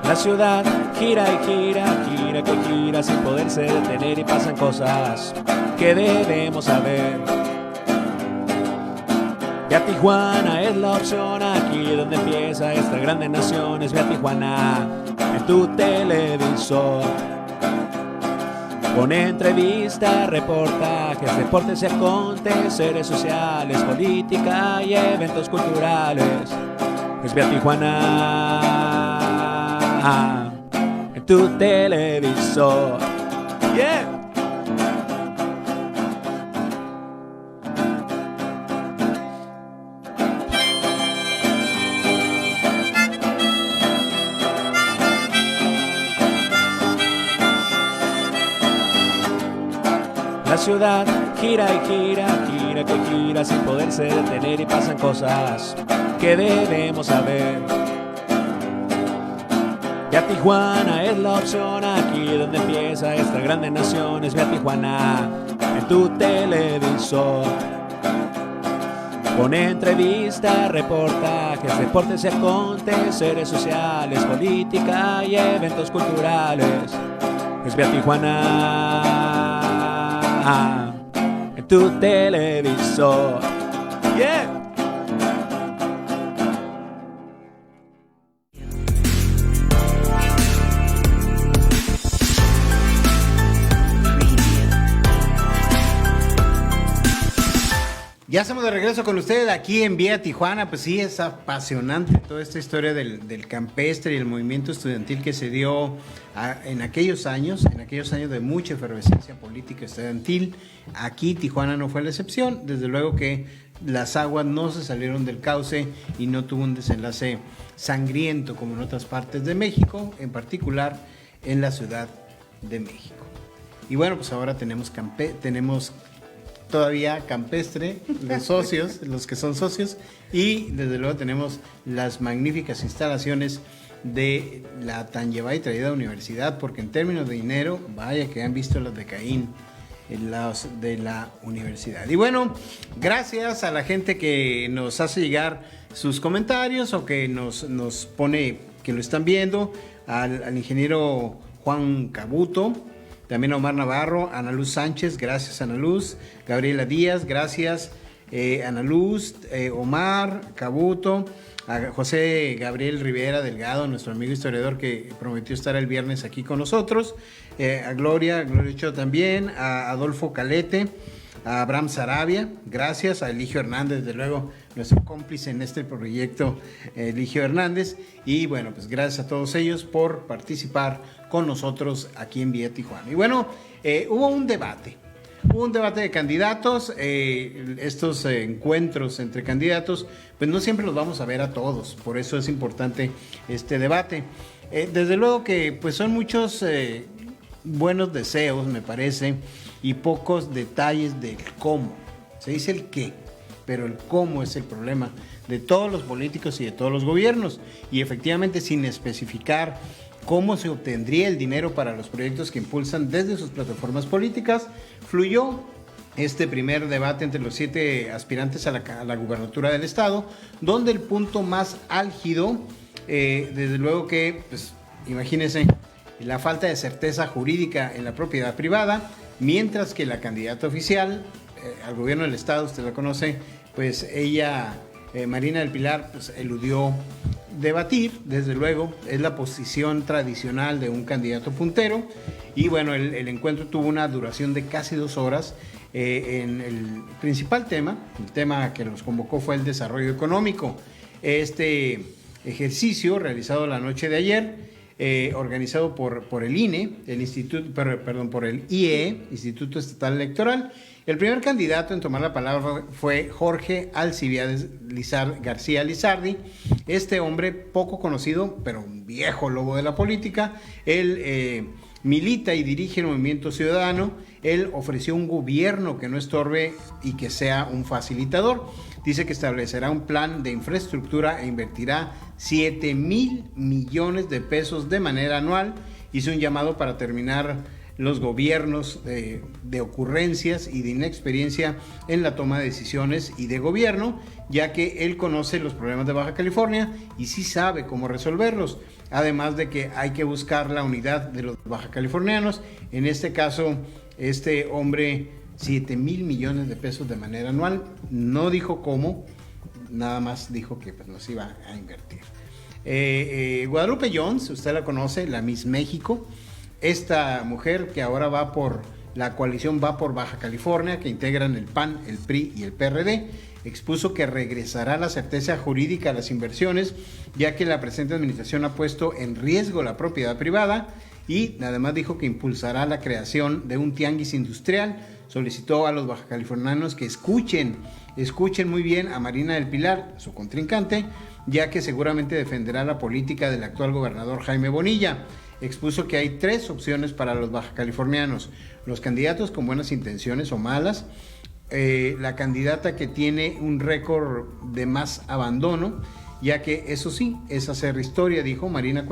La ciudad gira y gira, gira que gira sin poderse detener y pasan cosas. que debemos saber. Ve a Tijuana, es la opción, aquí donde empieza esta grande nación. Es Ve a Tijuana en tu televisor. Con entrevistas, reportajes, deportes y aconteceres sociales, política y eventos culturales. Es Ve a Tijuana en tu televisor. Yeah. La ciudad gira y gira, gira que gira sin poderse detener y pasan cosas que debemos saber. Ve a Tijuana, es la opción, aquí donde empieza esta grande nación. Es Ve a Tijuana en tu televisor. Con entrevistas, reportajes, deportes y aconteceres sociales, política y eventos culturales. Es Ve a Tijuana en tu televisor. Yeah. Ya estamos de regreso con ustedes aquí en Vía Tijuana. Pues sí, es apasionante toda esta historia del campestre y el movimiento estudiantil que se dio en aquellos años de mucha efervescencia política estudiantil. Aquí Tijuana no fue la excepción. Desde luego que las aguas no se salieron del cauce y no tuvo un desenlace sangriento como en otras partes de México, en particular en la Ciudad de México. Y bueno, pues ahora tenemos todavía campestre, los socios, los que son socios, y desde luego tenemos las magníficas instalaciones de la tan llevada y traída universidad, porque en términos de dinero, vaya que han visto las de Caín, los de la universidad. Y bueno, gracias a la gente que nos hace llegar sus comentarios o que nos pone que lo están viendo, al ingeniero Juan Cabuto, también a Omar Navarro, Ana Luz Sánchez, gracias Ana Luz, Gabriela Díaz, gracias Ana Luz, Omar Cabuto, a José Gabriel Rivera Delgado, nuestro amigo historiador que prometió estar el viernes aquí con nosotros, a Gloria Ochoa también, a Adolfo Calete, a Abraham Sarabia, gracias, a Eligio Hernández, desde luego nuestro cómplice en este proyecto, Eligio Hernández, y bueno, pues gracias a todos ellos por participar con nosotros aquí en Vía Tijuana. Y bueno, hubo un debate de candidatos, estos encuentros entre candidatos, pues no siempre los vamos a ver a todos, por eso es importante este debate. Desde luego que pues son muchos buenos deseos, me parece, y pocos detalles del cómo. Se dice el qué, pero el cómo es el problema de todos los políticos y de todos los gobiernos, y efectivamente sin especificar cómo se obtendría el dinero para los proyectos que impulsan desde sus plataformas políticas, fluyó este primer debate entre los 7 aspirantes a la gubernatura del estado, donde el punto más álgido, desde luego que, pues, imagínense, la falta de certeza jurídica en la propiedad privada, mientras que la candidata oficial al gobierno del estado, usted la conoce, pues ella, Marina del Pilar, pues eludió debatir. Desde luego es la posición tradicional de un candidato puntero, y bueno, el encuentro tuvo una duración de casi 2 horas. En el principal tema, el tema que los convocó fue el desarrollo económico. Este ejercicio realizado la noche de ayer, organizado por el INE, por el IE, Instituto Estatal Electoral. El primer candidato en tomar la palabra fue Jorge Alcibiades García Lizardi, este hombre poco conocido, pero un viejo lobo de la política. Él milita y dirige el Movimiento Ciudadano. Él ofreció un gobierno que no estorbe y que sea un facilitador. Dice que establecerá un plan de infraestructura e invertirá 7,000 millones de pesos de manera anual. Hizo un llamado para terminar los gobiernos de ocurrencias y de inexperiencia en la toma de decisiones y de gobierno, ya que él conoce los problemas de Baja California y sí sabe cómo resolverlos. Además de que hay que buscar la unidad de los baja californianos. En este caso, este hombre 7,000 millones de pesos de manera anual. No dijo cómo, nada más dijo que pues, los iba a invertir. Guadalupe Jones, usted la conoce, la Miss México, esta mujer que ahora va por la coalición Va por Baja California, que integran el PAN, el PRI y el PRD, expuso que regresará la certeza jurídica a las inversiones, ya que la presente administración ha puesto en riesgo la propiedad privada, y además dijo que impulsará la creación de un tianguis industrial. Solicitó a los bajacalifornianos que escuchen muy bien a Marina del Pilar, su contrincante, ya que seguramente defenderá la política del actual gobernador Jaime Bonilla. Expuso que hay 3 opciones para los bajacalifornianos: los candidatos con buenas intenciones o malas, la candidata que tiene un récord de más abandono, ya que eso sí, es hacer historia, dijo. Marina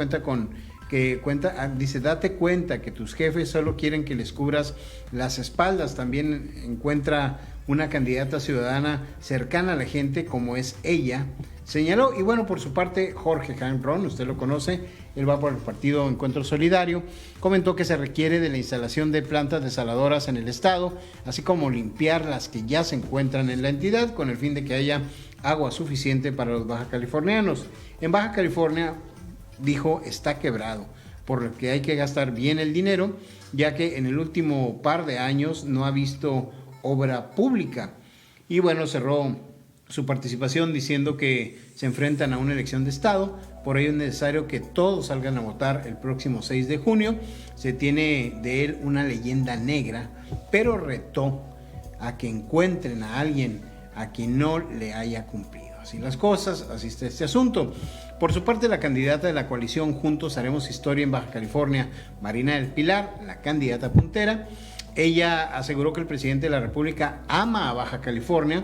dice, date cuenta que tus jefes solo quieren que les cubras las espaldas. También encuentra una candidata ciudadana cercana a la gente como es ella, señaló. Y bueno, por su parte, Jorge Hanron, usted lo conoce, él va por el partido Encuentro Solidario, comentó que se requiere de la instalación de plantas desaladoras en el estado, así como limpiar las que ya se encuentran en la entidad, con el fin de que haya agua suficiente para los bajacalifornianos. En Baja California, dijo, está quebrado, por lo que hay que gastar bien el dinero, ya que en el último par de años no ha visto obra pública. Y bueno, cerró su participación diciendo que se enfrentan a una elección de estado, por ello es necesario que todos salgan a votar el próximo 6 de junio. Se tiene de él una leyenda negra, pero retó a que encuentren a alguien a quien no le haya cumplido. Así las cosas, así está este asunto. Por su parte, la candidata de la coalición Juntos Haremos Historia en Baja California, Marina del Pilar, la candidata puntera, ella aseguró que el presidente de la República ama a Baja California.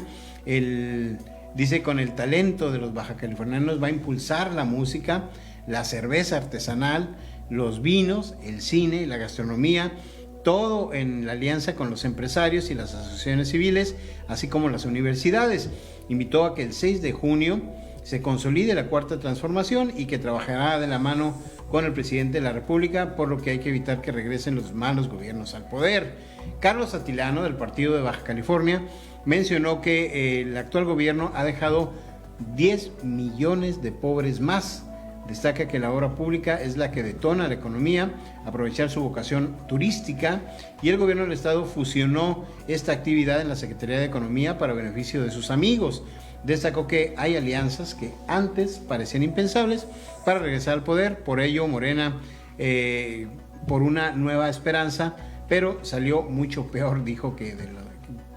Dice, con el talento de los bajacalifornianos va a impulsar la música, la cerveza artesanal, los vinos, el cine, la gastronomía, todo en la alianza con los empresarios y las asociaciones civiles, así como las universidades. Invitó a que el 6 de junio se consolide la cuarta transformación y que trabajará de la mano con el presidente de la República, por lo que hay que evitar que regresen los malos gobiernos al poder. Carlos Atilano, del partido de Baja California, mencionó que el actual gobierno ha dejado 10 millones de pobres más. Destaca que la obra pública es la que detona la economía, aprovechar su vocación turística, y el gobierno del estado fusionó esta actividad en la Secretaría de Economía para beneficio de sus amigos. Destacó que hay alianzas que antes parecían impensables para regresar al poder, por ello Morena por una nueva esperanza, pero salió mucho peor, dijo,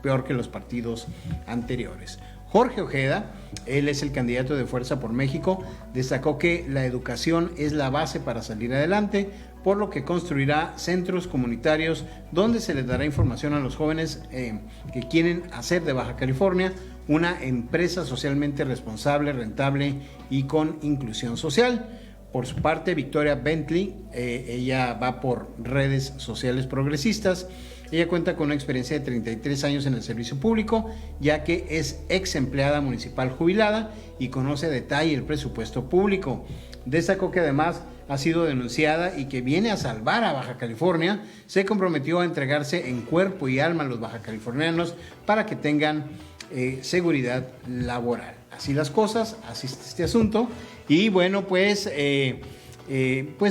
peor que los partidos anteriores. Jorge Ojeda, él es el candidato de Fuerza por México, destacó que la educación es la base para salir adelante, por lo que construirá centros comunitarios donde se les dará información a los jóvenes que quieren hacer de Baja California una empresa socialmente responsable, rentable y con inclusión social. Por su parte, Victoria Bentley, ella va por redes sociales progresistas. Ella cuenta con una experiencia de 33 años en el servicio público, ya que es ex empleada municipal jubilada y conoce a detalle el presupuesto público. Destacó que además ha sido denunciada y que viene a salvar a Baja California. Se comprometió a entregarse en cuerpo y alma a los bajacalifornianos para que tengan seguridad laboral. Así las cosas, así está este asunto. Y bueno, pues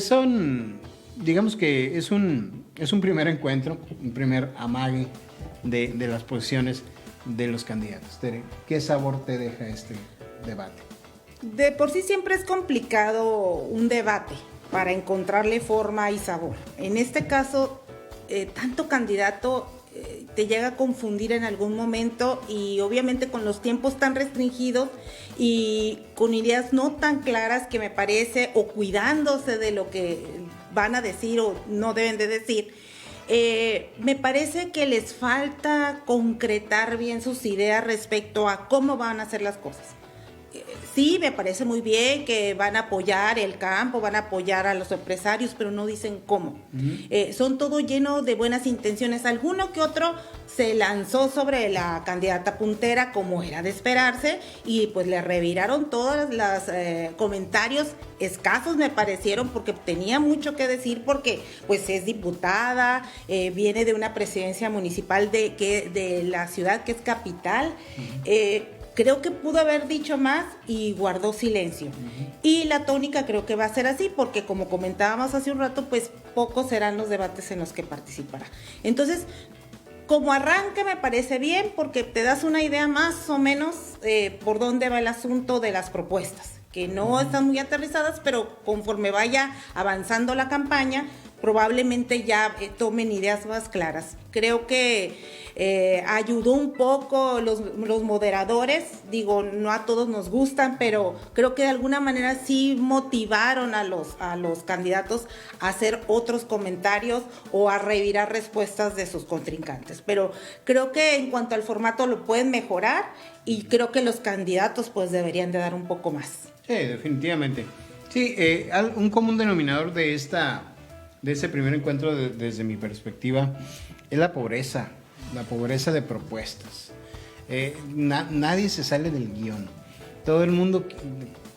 son, digamos que es un primer encuentro, un primer amague de las posiciones de los candidatos. Tere, ¿qué sabor te deja este debate? De por sí siempre es complicado un debate para encontrarle forma y sabor. En este caso, tanto candidato te llega a confundir en algún momento, y obviamente con los tiempos tan restringidos y con ideas no tan claras, que me parece, o cuidándose de lo que van a decir o no deben de decir, me parece que les falta concretar bien sus ideas respecto a cómo van a hacer las cosas. Sí, me parece muy bien que van a apoyar el campo, van a apoyar a los empresarios, pero no dicen cómo. Son todo lleno de buenas intenciones. Alguno que otro se lanzó sobre la candidata puntera, como era de esperarse, y pues le reviraron todos los comentarios escasos, me parecieron, porque tenía mucho que decir, porque pues es diputada, viene de una presidencia municipal de la ciudad que es capital. Creo que pudo haber dicho más y guardó silencio. Y la tónica creo que va a ser así, porque como comentábamos hace un rato, pues pocos serán los debates en los que participará. Entonces, como arranque me parece bien, porque te das una idea más o menos por dónde va el asunto de las propuestas, que no están muy aterrizadas, pero conforme vaya avanzando la campaña, probablemente ya tomen ideas más claras. Creo que ayudó un poco los moderadores, digo, no a todos nos gustan, pero creo que de alguna manera sí motivaron a los candidatos a hacer otros comentarios o a revirar respuestas de sus contrincantes. Pero creo que en cuanto al formato lo pueden mejorar y creo que los candidatos pues deberían de dar un poco más. Sí, definitivamente. Sí, un común denominador de ese primer encuentro desde mi perspectiva es la pobreza de propuestas. Nadie se sale del guión. Todo el mundo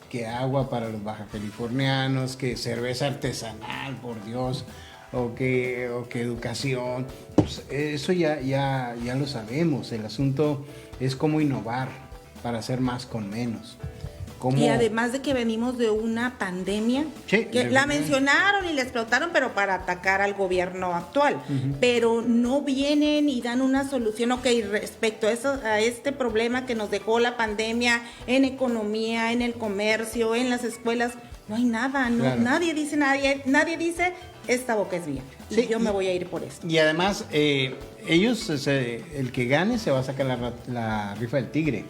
que agua para los bajacalifornianos, que cerveza artesanal, por Dios, o que educación, pues eso ya lo sabemos. El asunto es cómo innovar para hacer más con menos. Y además de que venimos de una pandemia, sí, que la mencionaron y la explotaron, pero para atacar al gobierno actual, pero no vienen y dan una solución. Ok, respecto a este problema que nos dejó la pandemia en economía, en el comercio, en las escuelas, no hay nada, no, claro. Nadie dice esta boca es mía, sí, y yo me voy a ir por esto. Y además, ellos, el que gane se va a sacar la rifa del tigre.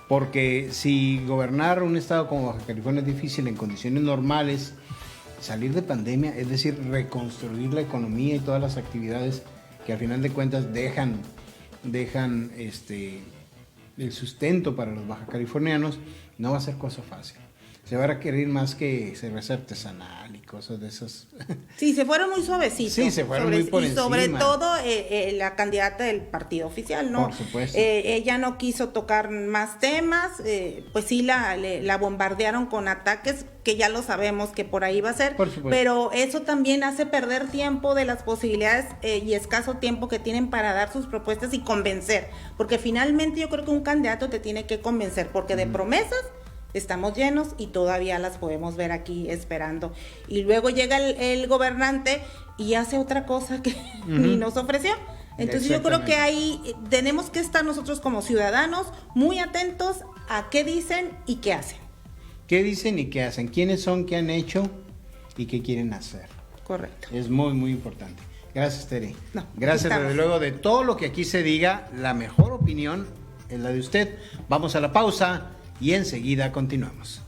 Porque si gobernar un estado como Baja California es difícil en condiciones normales, salir de pandemia, es decir, reconstruir la economía y todas las actividades que al final de cuentas dejan el sustento para los bajacalifornianos, no va a ser cosa fácil. Se va a requerir más que cerveza artesanal y cosas de esas. Sí, se fueron muy suavecitos. Sí, se fueron muy por encima. Y sobre todo la candidata del partido oficial, ¿no? Por supuesto. Ella no quiso tocar más temas, pues sí la bombardearon con ataques, que ya lo sabemos que por ahí va a ser. Por supuesto. Pero eso también hace perder tiempo de las posibilidades y escaso tiempo que tienen para dar sus propuestas y convencer. Porque finalmente yo creo que un candidato te tiene que convencer, porque de promesas estamos llenos y todavía las podemos ver aquí esperando. Y luego llega el gobernante y hace otra cosa que ni nos ofreció. Entonces yo creo que ahí tenemos que estar nosotros como ciudadanos muy atentos a qué dicen y qué hacen. ¿Qué dicen y qué hacen? ¿Quiénes son, qué han hecho y qué quieren hacer? Correcto. Es muy, muy importante. Gracias, Tere. No, gracias, desde luego, de todo lo que aquí se diga, la mejor opinión es la de usted. Vamos a la pausa y enseguida continuamos.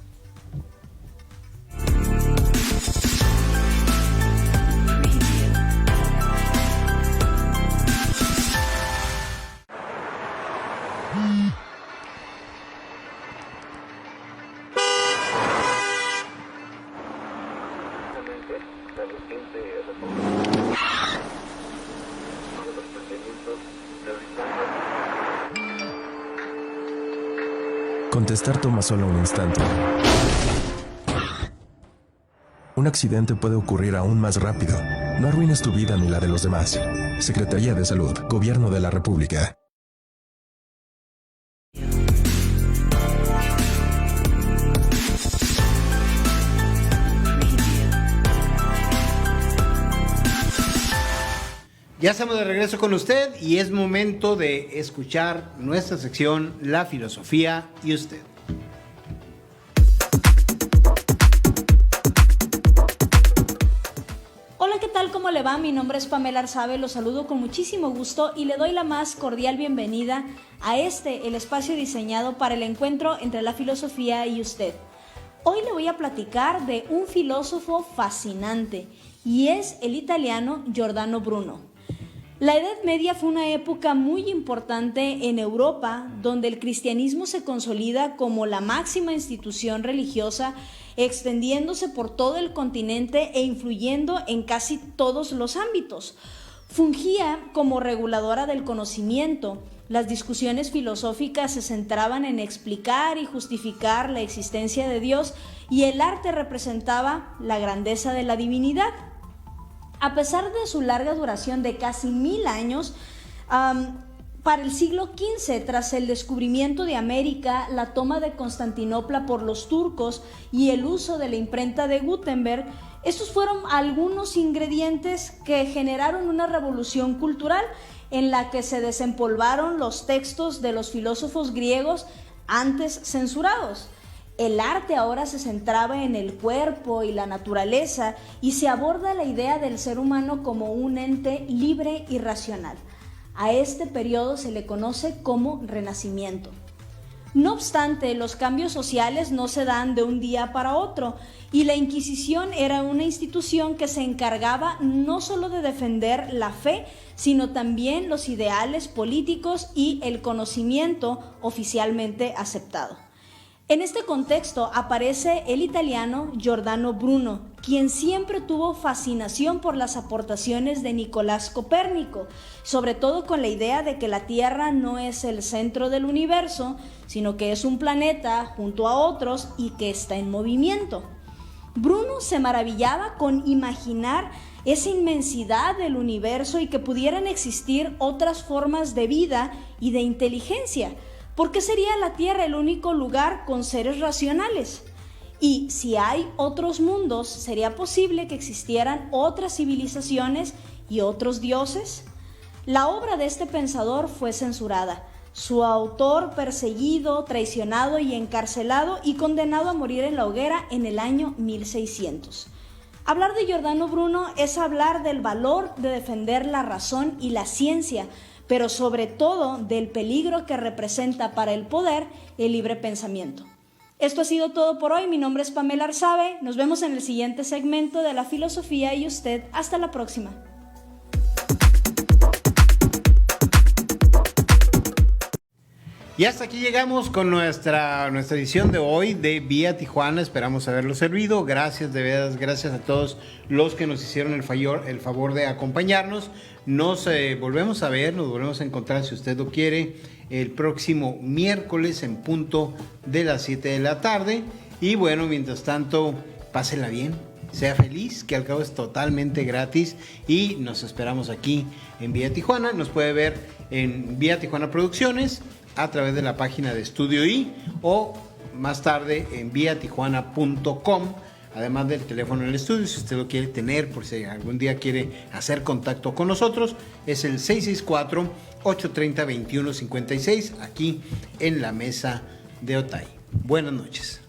Contestar toma solo un instante. Un accidente puede ocurrir aún más rápido. No arruines tu vida ni la de los demás. Secretaría de Salud, Gobierno de la República. Ya estamos de regreso con usted y es momento de escuchar nuestra sección La Filosofía y Usted. Hola, ¿qué tal? ¿Cómo le va? Mi nombre es Pamela Arzabe, los saludo con muchísimo gusto y le doy la más cordial bienvenida a el espacio diseñado para el encuentro entre la filosofía y usted. Hoy le voy a platicar de un filósofo fascinante y es el italiano Giordano Bruno. La Edad Media fue una época muy importante en Europa, donde el cristianismo se consolida como la máxima institución religiosa, extendiéndose por todo el continente e influyendo en casi todos los ámbitos. Fungía como reguladora del conocimiento. Las discusiones filosóficas se centraban en explicar y justificar la existencia de Dios, y el arte representaba la grandeza de la divinidad. A pesar de su larga duración de casi 1000 años, para el siglo XV, tras el descubrimiento de América, la toma de Constantinopla por los turcos y el uso de la imprenta de Gutenberg, estos fueron algunos ingredientes que generaron una revolución cultural en la que se desempolvaron los textos de los filósofos griegos antes censurados. El arte ahora se centraba en el cuerpo y la naturaleza, y se aborda la idea del ser humano como un ente libre y racional. A este periodo se le conoce como Renacimiento. No obstante, los cambios sociales no se dan de un día para otro, y la Inquisición era una institución que se encargaba no solo de defender la fe, sino también los ideales políticos y el conocimiento oficialmente aceptado. En este contexto aparece el italiano Giordano Bruno, quien siempre tuvo fascinación por las aportaciones de Nicolás Copérnico, sobre todo con la idea de que la Tierra no es el centro del universo, sino que es un planeta junto a otros y que está en movimiento. Bruno se maravillaba con imaginar esa inmensidad del universo y que pudieran existir otras formas de vida y de inteligencia. ¿Por qué sería la Tierra el único lugar con seres racionales? Y si hay otros mundos, ¿sería posible que existieran otras civilizaciones y otros dioses? La obra de este pensador fue censurada. Su autor perseguido, traicionado y encarcelado y condenado a morir en la hoguera en el año 1600. Hablar de Giordano Bruno es hablar del valor de defender la razón y la ciencia, pero sobre todo del peligro que representa para el poder el libre pensamiento. Esto ha sido todo por hoy. Mi nombre es Pamela Arzabe. Nos vemos en el siguiente segmento de La Filosofía y Usted. Hasta la próxima. Y hasta aquí llegamos con nuestra edición de hoy de Vía Tijuana. Esperamos haberlo servido. Gracias, de veras, gracias a todos los que nos hicieron el favor de acompañarnos. Nos volvemos a ver, nos volvemos a encontrar, si usted lo quiere, el próximo miércoles en punto de las 7 de la tarde. Y bueno, mientras tanto, pásela bien, sea feliz, que al cabo es totalmente gratis, y nos esperamos aquí en Vía Tijuana. Nos puede ver en Vía Tijuana Producciones a través de la página de Estudio I, o más tarde en viatijuana.com, además del teléfono en el estudio, si usted lo quiere tener, por si algún día quiere hacer contacto con nosotros, es el 664-830-2156, aquí en la mesa de Otay. Buenas noches.